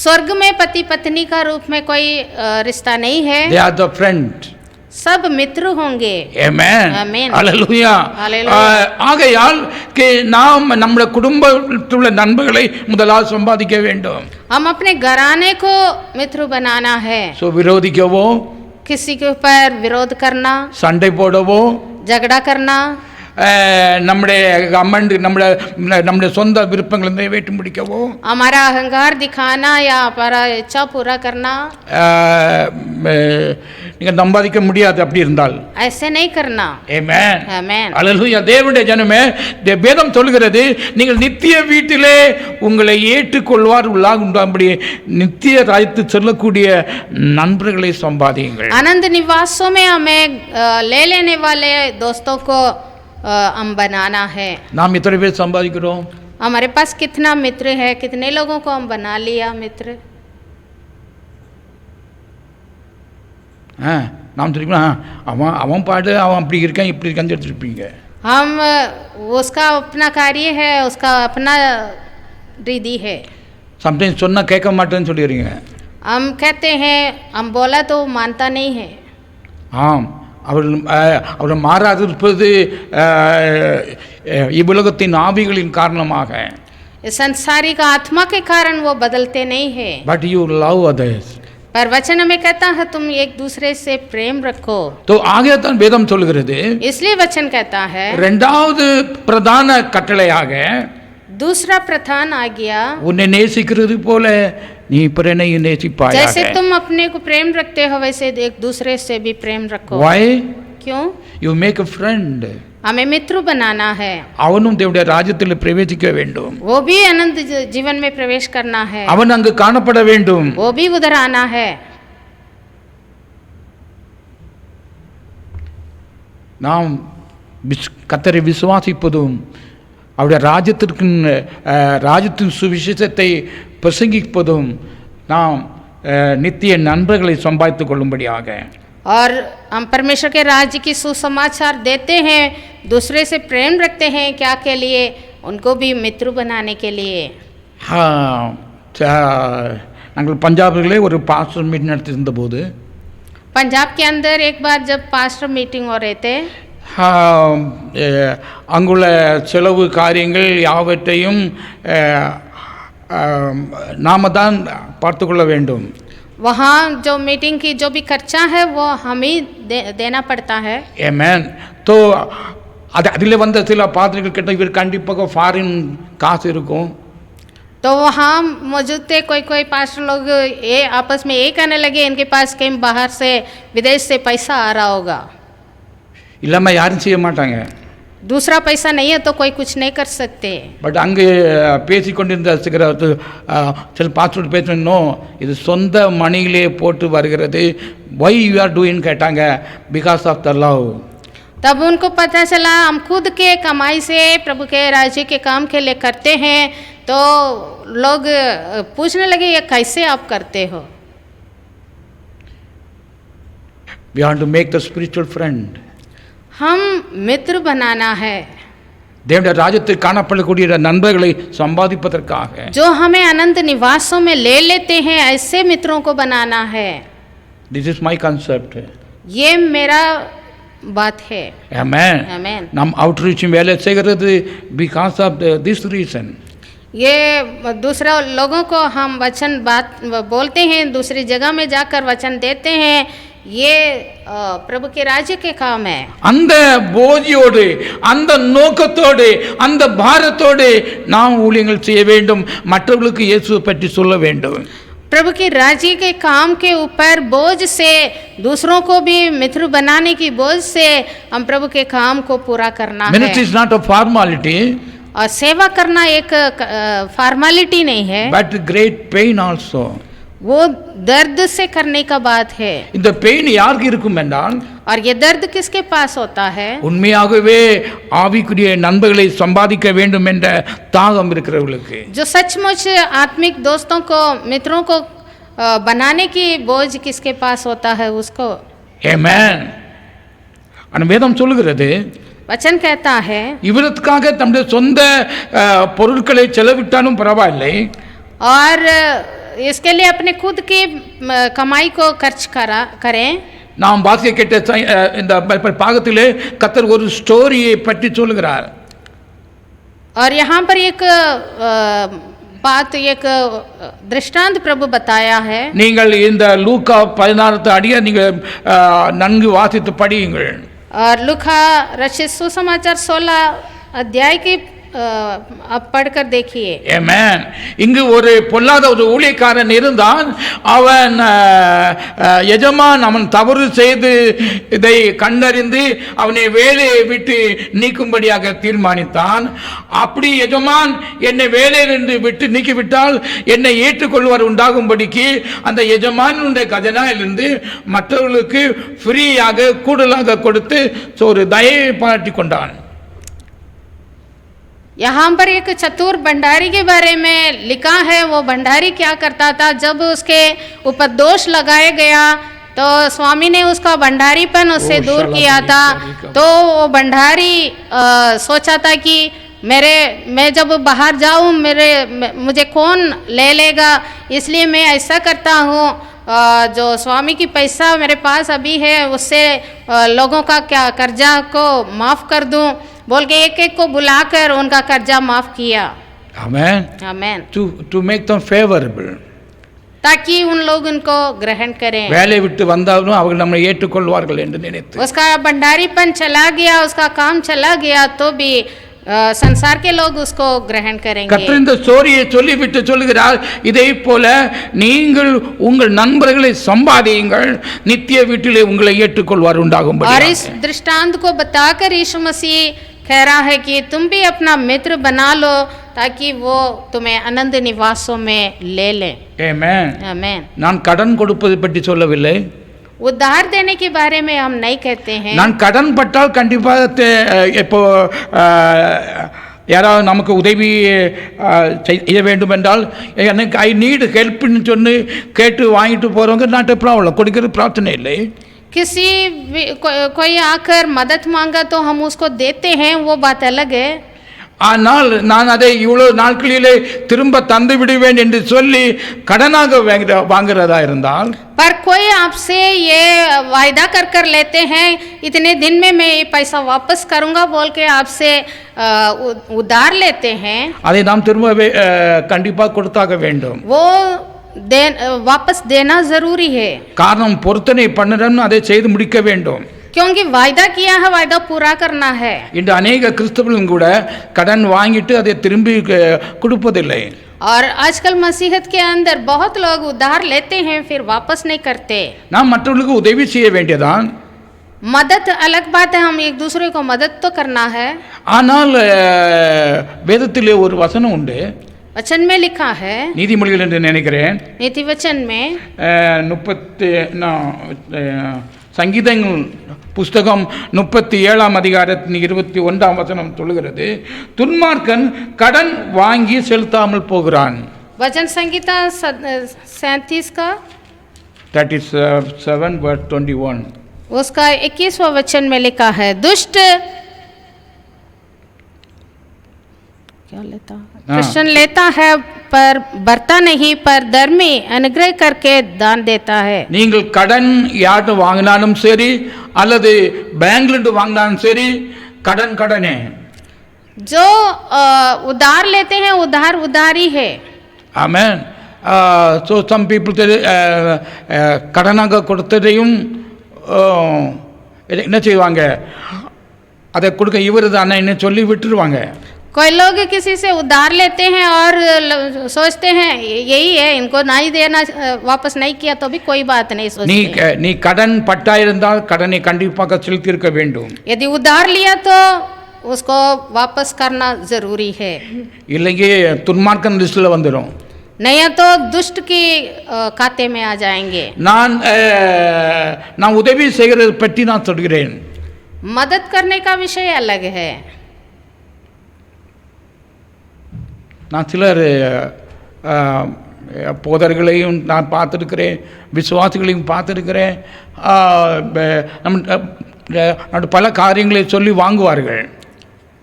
स्वर्ग में पति पत्नी का रूप में कोई रिश्ता नहीं है। they are the friend. सब मित्र होंगे। Amen. Amen. Hallelujah. ஆகையால் நாம் நம்முடைய குடும்பத்தில் உள்ள நண்பர்களை முதலாவது சம்பாதிக்க வேண்டும்। हम अपने घराने को मित्र बनाना है। சோ விரோதிக்கவோ, किसी के ऊपर विरोध करना, சண்டை போடவோ, झगड़ा करना, நம்முடைய கமெண்ட் நம்முடைய சொந்த விருப்பங்களை நிறைவேற்றி முடிக்கவோ, हमारा अहंकार दिखाना या हमारा इच्छा पूरा करना, நீங்க சம்பாதிக்க முடியாது அப்படி இருந்தால்। ऐसे नहीं करना। ஆமென். ஆமென். அல்லேலூயா. தேவனுடைய ஜனமே, வேதம் சொல்கிறது நீங்கள் நித்திய வீட்டிலே உங்களை ஏற்றுக்கொள்வார் உள்ளாகும்படி நித்திய ராஜ்யத்துக்கு செல்லக்கூடிய நண்பர்களை சம்பாதியுங்கள்। आनंद निवासों में हमें ले लेने वाले दोस्तों को हम बनाना है। நாம் எத்தனை பேர் சம்பாதிக்கிறோம்? हमारे पास कितना मित्र है, कितने लोगों को हम बना लिया मित्र? நாம் தெரியுமா, அவன் பாடு அவன் அப்படி இருக்கான் இப்படி இருக்கான்னு எடுத்துருப்பீங்க। हम उसका अपना कार्य है, उसका अपना रीति है। சம்டைம்ஸ் சொன்னால் கேட்க மாட்டேன்னு சொல்லிடுறீங்க। हम कहते हैं हम बोला तो मानता नहीं है। ஆம், அவர்கள் மாறாதிருப்பது இவ்வுலகத்தின் ஆவிகளின் காரணமாக। संसारिक आत्मा के कारण वो बदलते नहीं है। But you love others. पर वचन हमें कहता है तुम एक दूसरे से प्रेम रखो। तो आगे தான் வேதம் சொல்கிறது, इसलिए वचन कहता है இரண்டாவது பிரதான கட்டளையாக दूसरा प्रधान आज्ञा, உன்னை நேசிக்கிறது போல நீ பிறனை நேசிப்பாயாக। जैसे तुम अपने को प्रेम रखते हो वैसे एक दूसरे से भी प्रेम रखो। Why? क्यों? You make a friend. हमें मित्र बनाना है। அவனும் தேவனுடைய ராஜ்யத்தில் பிரவேசிக்க வேண்டும்। वो भी आनंद जीवन में प्रवेश करना है। அவன் அங்கு காணப்பட வேண்டும்। वो भी उधर आना है। நாம் கர்த்தரை விசுவாசிப்பதும் அவருடைய ராஜ்யத்தின் சுவிசேஷத்தை பிரசங்கிப்பதும் நாம் நித்திய நண்பர்களை சம்பாதித்துக் கொள்ளும்படியாக। और हम परमेश्वर के राज्य की सुसमाचार देते हैं, दूसरे से प्रेम रखते हैं, क्या के लिए? उनको भी मित्र बनाने के लिए। நாங்கள் பஞ்சாபிலே ஒரு பாஸ்டர் மீட்டிங் நடத்தியிருந்த போது, पंजाब के अंदर एक बार जब पास्टर मीटिंग हो रहे थे, அங்குள்ள செலவு காரியங்கள் யாவற்றையும் நாம தான் பார்த்துக்கொள்ள வேண்டும். वहाँ जो मीटिंग की जो भी खर्चा है वो हम ही देना पड़ता है. Amen. तो அதில் வந்த சில பாத்திரிகள் கிட்ட இவர் கண்டிப்பாக ஃபாரின் காசு இருக்கும். तो वहाँ मौजूद थे कोई पास्टर लोग ये आपस में ये कहने लगे इनके पास कहीं बाहर से विदेश से पैसा आ रहा होगा. இல்லாமல் யாரும் செய்ய மாட்டாங்க. दूसरा पैसा नहीं है तो कोई कुछ नहीं कर सकते. பட் அங்கே பேசிக்கொண்டிருந்த சில பாஸ்டர் பேசணும், இது சொந்த மணியிலே போட்டு வருகிறது, வை யூ ஆர் டூயின்னு கேட்டாங்க. Because of the love. तब उनको पता चला हम खुद के कमाई से प्रभु के राज्य के काम के लिए करते हैं. तो लोग पूछने लगे ये कैसे आप करते हो. We want to make the spiritual friend. हम मित्र बनाना है. தேவனுடைய ராஜ்யத்தில் காணப்படக்கூடிய நண்பர்களை சம்பாதிப்பதற்காக जो हमें अनंत निवासों में ले लेते हैं ऐसे मित्रों को बनाना है. This is my concept. ये मेरा बात है. Amen. Amen. நாம் அவுட்ரீச் வேலை செய்கிறது because of this reason. ये दूसरा लोगों को हम वचन बात बोलते हैं, दूसरी जगह में जाकर वचन देते हैं, ये प्रभु के राज्य के काम है. அந்த போதியோடு அந்த நோக்கத்தோடு அந்த பாரத்தோடு நாம் ஊழியங்கள் செய்ய வேண்டும், மற்றவர்களுக்கு இயேசுவை பற்றி சொல்ல வேண்டும். प्रभु के राज्य के काम के ऊपर बोझ से, दूसरों को भी मित्र बनाने की बोझ से हम प्रभु के काम को पूरा करना है. Ministry is not a formality. और सेवा करना एक फॉर्मेलिटी नहीं है, but great pain also. वो दर्द से करने का बात है. இந்த பெயின் யாருக்கு இருக்கும் என்றால், और ये दर्द किसके पास होता है? உண்மையாகவே ஆவிக்குரிய நண்பர்களை சம்பாதிக்க வேண்டும் என்ற தாகம் இருக்கிறவர்களுக்கு. जो सचमुच आत्मिक दोस्तों को, मित्रों को बनाने की बोझ किसके पास होता है उसको. Amen. அந்த வேதம் சொல்லுகிறது, वचन कहता है இவருக்காக தம்முடைய சொந்த பொருட்களை செலவிட்டாலும் பரவாயில்லை, और इसके लिए अपने खुद की कमाई को खर्च करें. நாம் வாசிக்க கேட்ட இந்த பாகத்திலே கர்த்தர் ஒரு ஸ்டோரியை பற்றி சொல்லுகிறார். और यहाँ पर एक बात, एक दृष्टांत प्रभु बताया है. நீங்கள் இந்த லூக்கா 16 அடியை நீங்கள் நன்கு வாசித்து படியுங்கள். और लूका रचित सुसमाचार 16 अध्याय की आप पढ़कर देखिए. Amen. இங்கு ஒரு பொல்லாத ஒரு ஊழியக்காரன் இருந்தான். அவன் எஜமான் அவன் தவறு செய்து இதை கண்டறிந்து அவனை வேலையை விட்டு நீக்கும்படியாக தீர்மானித்தான். அப்படி எஜமான் என்னை வேலையிலிருந்து விட்டு நீக்கிவிட்டால் என்னை ஏற்றுக்கொள்வார் உண்டாகும்படிக்கு அந்த எஜமானுடைய கஜனாவிலிருந்து மற்றவர்களுக்கு ஃப்ரீயாக கூடுதலாக கொடுத்து ஒரு தயவை பாராட்டி கொண்டான். यहाँ पर एक चतुर भंडारी के बारे में लिखा है. वो भंडारी क्या करता था, जब उसके ऊपर दोष लगाया गया तो स्वामी ने उसका भंडारीपन उससे दूर किया था. तो वो भंडारी सोचा था कि मैं जब बाहर जाऊँ मुझे कौन ले लेगा, इसलिए मैं ऐसा करता हूँ, जो स्वामी की पैसा मेरे पास अभी है उससे लोगों का क्या कर्जा को माफ़ कर दूँ बोल के एक को बुलाकर उनका कर्जा माफ किया. Amen. Amen. To make them favorable. ताकि उन लोग उनको ग्रहण करें. வேலை விட்டு வந்தாலும் அவர்கள் நம்மை ஏற்றுக்கொள்வார்கள் என்று நினைத்து. उसका भंडारीपन चला गया, उसका काम चला गया तो भी संसार के लोग उसको ग्रहण करेंगे. கர்த்தர் இந்த ஸ்டோரியை சொல்லிவிட்டு சொல்லுகிறார், இதை போல நீங்கள் உங்கள் நண்பர்களை சம்பாதியுங்கள், நித்திய வீட்டிலே உங்களை ஏற்றுக்கொள்வார் உண்டாகும்படி. और इस दृष्टांत को बताकर यीशु मसीह कह रहा है कि तुम भी अपना मित्र बना लो ताकि वो तुम्हें आनंद निवासों में ले लें. Amen. Amen. நான் கடன் கொடுப்பதை பற்றி சொல்லவில்லை. उधार देने के बारे में हम नहीं कहते हैं. நான் கடன் பட்டால் கண்டிப்பாக இப்போ யாராவது நமக்கு உதவி செய்ய வேண்டும் என்றால் எனக்கு ஐ நீடு ஹெல்ப்னு சொல்லி கேட்டு வாங்கிட்டு போகிறவங்க நாட் எ ப்ராப்ளம், கொடுக்கிறது பிரச்சனை இல்லை. किसी कोई आकर मदद मांगा तो हम उसको देते हैं, वो बात अलग है. ஆனால் நான் அதை இவ்வளவு நாட்களிலே திரும்ப தந்து விடுவேன் என்று சொல்லி கடனாக வாங்குறதா இருந்தால், पर कोई आपसे ये वायदा कर लेते हैं इतने दिन में मैं ये पैसा वापस करूंगा बोल के आपसे उधार लेते हैं, அதை நாம் திரும்ப கண்டிப்பா கொடுத்தாக வேண்டும். वो वापस देना जरूरी है. காரணம் பொருத்தனை பண்ணணும், அதை செய்து முடிக்க வேண்டும். क्योंकि वायदा किया है, वायदा पूरा करना है. இன்று अनेक கிறிஸ்தவர்களும் கூட கடன் வாங்கிட்டு அதை திரும்பி கொடுப்பதில்லை. और आजकल मसीहत के अंदर बहुत लोग उधार लेते हैं फिर वापस नहीं करते. நாம் மற்றவர்களுக்கு உதவி செய்ய வேண்டியதான். मदद अलग बात है, हम एक दूसरे को मदद तो करना है. ஆனால் வேதத்திலே ஒரு வசனம் உண்டு, वचन में लिखा है, நீதிமொழிகள் என்று நினைக்கிறேன், नीति वचन में 30 புஸ்தகம் 37 அதிகாரத்தின் 21 வசனம் சொல்கிறது, துன்மார்க்கன் கடன் வாங்கி செலுத்தாமல் போகிறான். वचन संहिता 37 का 37 verse 21 उसका 21वां वचन में लिखा है, दुष्ट क्या लेता है, कृष्ण लेता है पर बरता नहीं, पर धर्मी अनुग्रह करके दान देता है. நீங்கள் கடன் யார்ட்ட வாங்கினாலும் சரி அல்லது பேங்க்ல வாங்கினாலும் சரி, கடன் கடனே. जो उधार लेते हैं उधारी है. ஆமென். so some people கடனாக கொடுத்ததையும் என்ன செய்வாங்க, அதை கொடுக்க இவரு தானே என்ன சொல்லி விட்டுருவாங்க. कोई लोग किसी से उधार लेते हैं और सोचते हैं यही है, इनको नहीं देना, वापस नहीं किया तो भी कोई बात नहीं सोचते. நீ கடன் பட்டா இருந்தால் கடனை கண்டிப்பாக செலுத்தியிருக்க வேண்டும். यदि उधार लिया तो उसको वापस करना जरूरी है. இல்லையே துன்மார்க்கன் லிஸ்ட்ல வந்துடும். नहीं तो दुष्ट की खाते में आ जाएंगे. நான் உதவி செய்கிறது பற்றி நான் சொல்கிறேன். मदद करने का विषय अलग है. நான் சிலர் போதர்களையும் நான் பார்த்துருக்கிறேன், விசுவாசிகளையும் பார்த்துருக்கிறேன். நம்ம பல காரியங்களை சொல்லி வாங்குவார்கள்.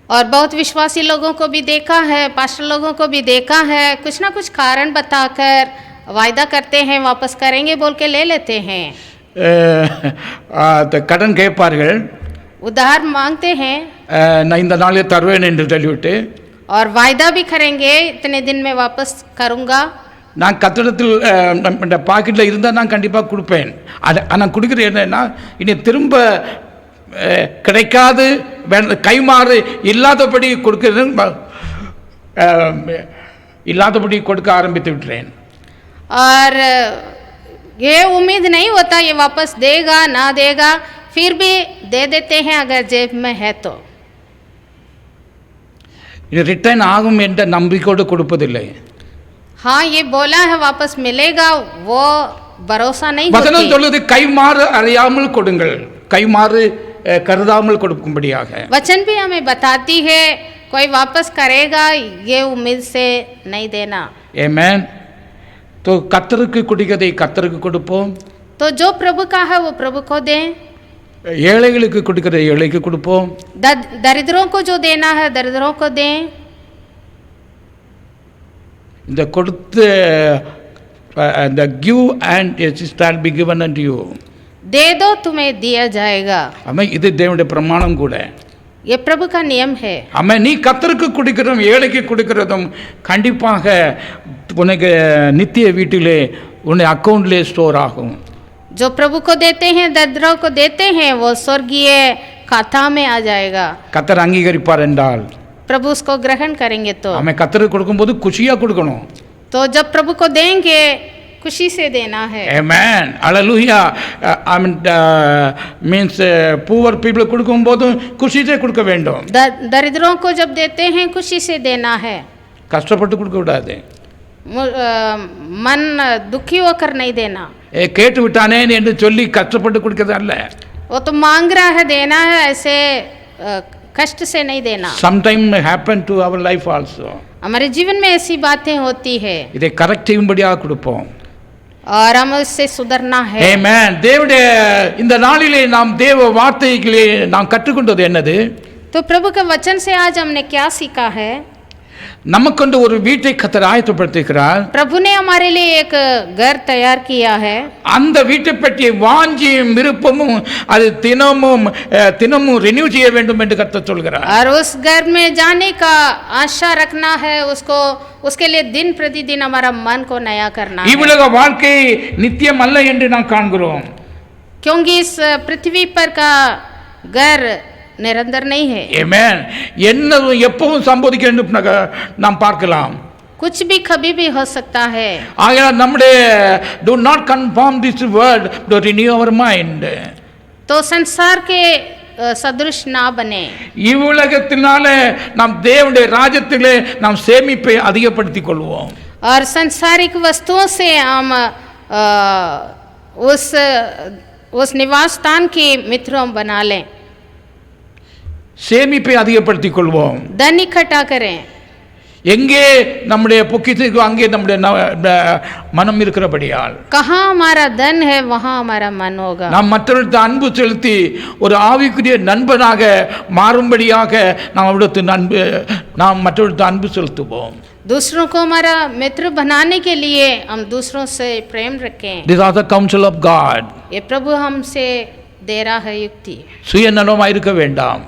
और बहुत विश्वासी लोगों को भी देखा है, पास्टर लोगों को भी देखा है, कुछ ना कुछ कारण बताकर वायदा करते हैं, वापस करेंगे बोल के ले लेते हैं. கடன் கேட்பார்கள், उधार मांगते हैं நான் இந்த நாளே தருவேன் என்று சொல்லிவிட்டு, और वायदा भी करेंगे इतने दिन में वापस करूँगा. நான் கத்திடத்தில் பாக்கெட்டில் இருந்தால் நான் கண்டிப்பாக கொடுப்பேன். ஆனால் கொடுக்குறது என்னன்னா, இனி திரும்ப கிடைக்காது, கைமாறு இல்லாதபடி கொடுக்குறது, இல்லாதபடி கொடுக்க ஆரம்பித்து விட்டுறேன். और ये उम्मीद नहीं होता ये वापस देगा ना देगा, फिर भी दे देते हैं अगर जेब में है तो. இது ரிட்டர்ன் ஆகும் என்ற நம்பிக்கையோடு கொடுப்பதில்லை. हाँ ये बोला है वापस मिलेगा, वो भरोसा नहीं வசனம் சொல்லுது கைமாறு அறியாமல் கொடுங்கள், கைமாறு கருதாமல் கொடுக்கும்படியாக. वचन भी हमें बताती है कोई वापस करेगा ये उम्मीद से नहीं देना. ஆமென். तो கர்த்தருக்கு குடிக்கதை கர்த்தருக்கு கொடுப்போம். तो जो प्रभु का है वो प्रभु को दें. ஏழைகளுக்கு கொடுக்கறதை ஏழைக்கு கொடுப்போம். दरिद्रों को जो देना है दरिद्रों को दें. இந்த கொடுத்த the give and it shall be given unto you. दे दो तुम्हें दिया जाएगा. ஆமென். இது தேவனுடைய பிரமாணம் கூட. ये प्रभु का नियम है. ஆமென். நீ கர்த்தருக்கு கொடுக்கிறதும் ஏழைக்கு கொடுக்கிறதும் கண்டிப்பாக உனக்கு நித்திய வீட்டிலே உன்னை அக்கவுண்ட்லே ஸ்டோர் ஆகும். जो प्रभु को देते हैं दरिद्रों को देते हैं वो स्वर्गीय खाता में आ जाएगा. கர்த்தர் அங்கீகரிப்பார் என்றால், प्रभु उसको ग्रहण करेंगे तो. ஆமென். கர்த்தருக்கு கொடுக்கும்போது குஷியா கொடுக்கணும். तो जब प्रभु को देंगे खुशी से देना है. Amen. Hallelujah. I mean means poor people கொடுக்கும்போது குஷி से கொடுக்க வேண்டும். दरिद्रों को जब देते हैं खुशी से देना है. கஷ்டப்பட்டு கொடுக்க கூடாது. मन दुखी होकर नहीं देना. கேட்டு விட்டானே என்று சொல்லி கஷ்டப்பட்டு கொடுக்கிறது அல்ல. वो तो मांग रहा है देना है, ऐसे कष्ट से नहीं देना. Sometime happen to our life also. हमारे जीवन में ऐसी बातें होती है. இதை கரெக்ட் செய்யும்படியாக கொடுப்போம். और हम उससे सुधरना है. Amen. தேவனுடைய இந்த நாளிலே நாம் தேவ வார்த்தைகளை நாம் கற்றுக்கொண்டது என்னது? तो प्रभु के वचन से आज हमने क्या सीखा है? நமக்கென்று ஒரு வீட்டை கர்த்தர் ஆயத்தப்படுத்தியிருக்கிறார். प्रभु ने हमारे लिए एक घर तैयार किया है. அந்த வீட்டை பற்றிய வாஞ்சியும் விருப்பமும் அது தினமும் தினமும் ரினியூ செய்ய வேண்டும் என்று கர்த்தர் சொல்கிறார். और उस घर में जाने का आशा रखना है, उसको उसके लिए दिन प्रतिदिन हमारा मन को नया करना है. இவ்வுலக வாழ்க்கை நித்தியம் அல்ல என்று நாம் காண்கிறோம். क्योंकि इस पृथ्वी पर का घर निरंतर नहीं है. आमेन. என்னதும் எப்பவும் சம்பவிக்கும் என்று நாம் பார்க்கலாம். कुछ भी कभी भी हो सकता है. ஆகையால் நம்முடைய do not conform this word to renew our mind. तो संसार के सदृश ना बने. இவ்வுலகத்தினால நாம் தேவனுடைய ராஜ்யத்திலே நாம் சேமிப்பை அதிகப்படுத்திக் கொள்வோம். और संसारिक वस्तुओं से हम उस निवास स्थान के मित्रों बना लें. சேமிப்பை அதிகப்படுத்திக் கொள்வோம். धन इकट्ठा करें. எங்கே நம்முடைய பொக்கிஷம் அங்கே நம்முடைய மனம் இருக்கிறபடியால் कहाँ हमारा धन है वहाँ हमारा मन होगा. நாம் மற்றவர்களுக்கு அன்பு செலுத்தி ஒரு ஆவிக்குரிய நண்பனாக மாறும்படியாக நாம் மற்றவர்களுக்கு அன்பு செலுத்துவோம். दूसरों को हमारा मित्र बनाने के लिए हम दूसरों से प्रेम रखें. This is the counsel of God. ये प्रभु हमसे दे रहा है युक्ति. சுயநலமாய் இருக்க வேண்டாம்.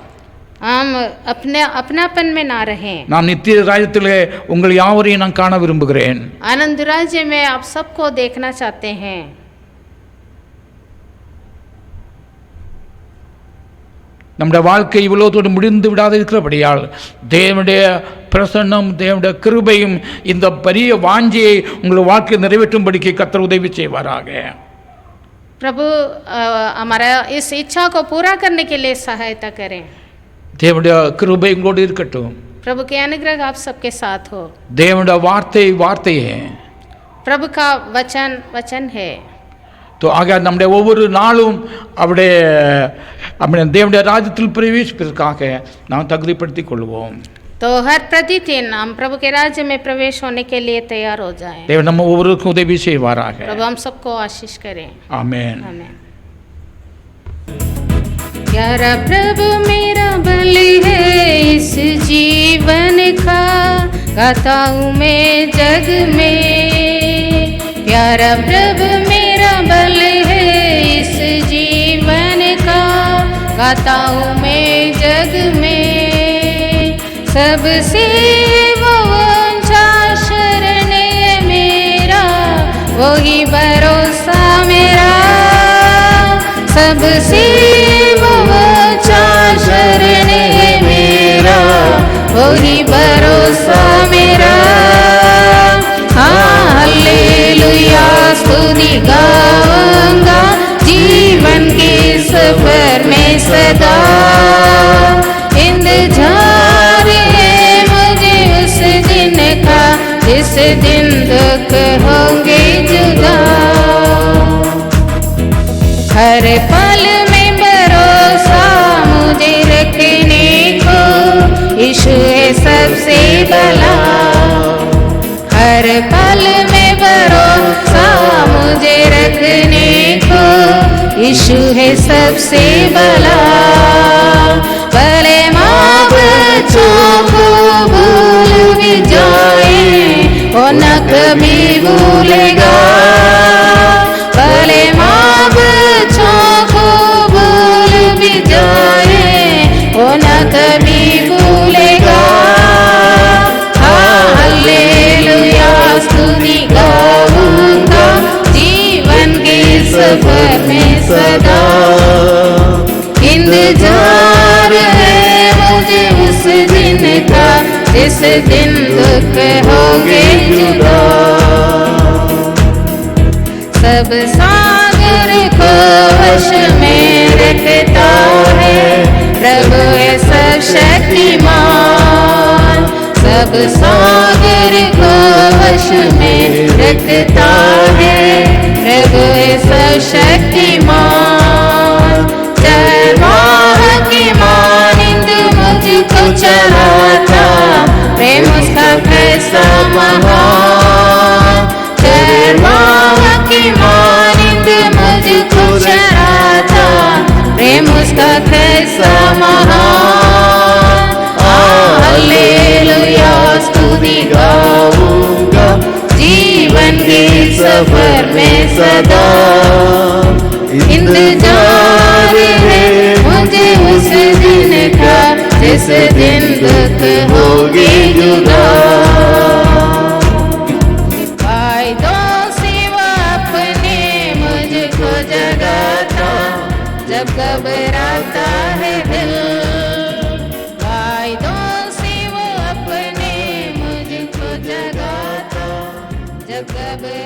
हम अपनापन में ना रहें. நான் நித்திய ராஜ்யத்திலே உங்கள் யாவரையும் நான் காண விரும்புகிறேன். आनंद राज्य में आप सबको देखना चाहते हैं. நம்முடைய வாழ்க்கை இவ்வளோத்தோடு முடிந்து விடாது இருக்கிறபடியால் தேவனுடைய பிரசன்னம் தேவனுடைய கிருபையும் இந்த பெரிய வாஞ்சியை உங்கள் வாழ்க்கை நிறைவேற்றும்படிக்கு கர்த்தர் உதவி செய்வாராக. प्रभु हमारा इस इच्छा को पूरा करने के लिए सहायता करें. தேவனுடைய கிருபை உங்களோடு இருக்கட்டும். प्रभु के अनुग्रह आप सबके साथ हो. தேவனுடைய வார்த்தை வார்த்தை है. प्रभु का वचन वचन है. तो ஆக நம்முடைய ஒவ்வொரு நாளும் அவருடைய தேவனுடைய ராஜ்யத்தில் பிரவேசிப்பதற்காக நாம் தகுதிப்படுத்திக் கொள்வோம். तो हर प्रतिदिन हम प्रभु के राज्य में प्रवेश होने के लिए तैयार हो जाएं. தேவன் நம்ம ஒவ்வொருவருக்கும் உதவி செய்வாராக. प्रभु हम सबको आशीष करें. आमीन. आमीन. प्यारा प्रभु मेरा बल है इस जीवन का, गाता हूँ मैं जग में. प्यारा प्रभु मेरा बल है इस जीवन का, गाता हूँ मैं जग में. सबसे वो ऊंचा शरण है मेरा, वही भरोसा मेरा. सबसे वो ऊंचा शरण है मेरा, वही भरोसा मेरा. हाँ हालेलुया स्तुति गाऊंगा जीवन के सफर में सदा. इंतजार है मुझे उस दिन का, जिस दिन दुख होंगे जुदा. हर पल में भरोसा मुझे रखने को, यीशु है सबसे भला. हर पल में भरोसा मुझे रखने को, यीशु है सबसे भला. भले माँ बच्चों को भूल भी जाए, वो न कभी भूलेगा. भले माँ बच्चों को भूल भी जाए, वो न कभी भूलेगा. हालेलुया स्तुति गाऊंगा जीवन के सफर में सदा. इंतजार है मुझे उस दिन का, जिस दिन दुख होंगे जुदा. सब सागर को वश में रखता है प्रभु है सब शक्तिमान. सब सागर को वश में रखता है प्रभु है सब शक्तिमान. चरवाह की मानिंद मुझको चलाता, प्रेम उसका कैसा महान. चरवाह की मानिंद मुझको चराता, प्रेम उसका कैसा महान. सफर में सदा इंतजार है मुझे उस दिन का जिस दिन दुख होगी जुदा। वायदों से वो अपने मुझको जगाता जब घबराता है दिल। वायदों से वो अपने मुझको जगाता जब घबराता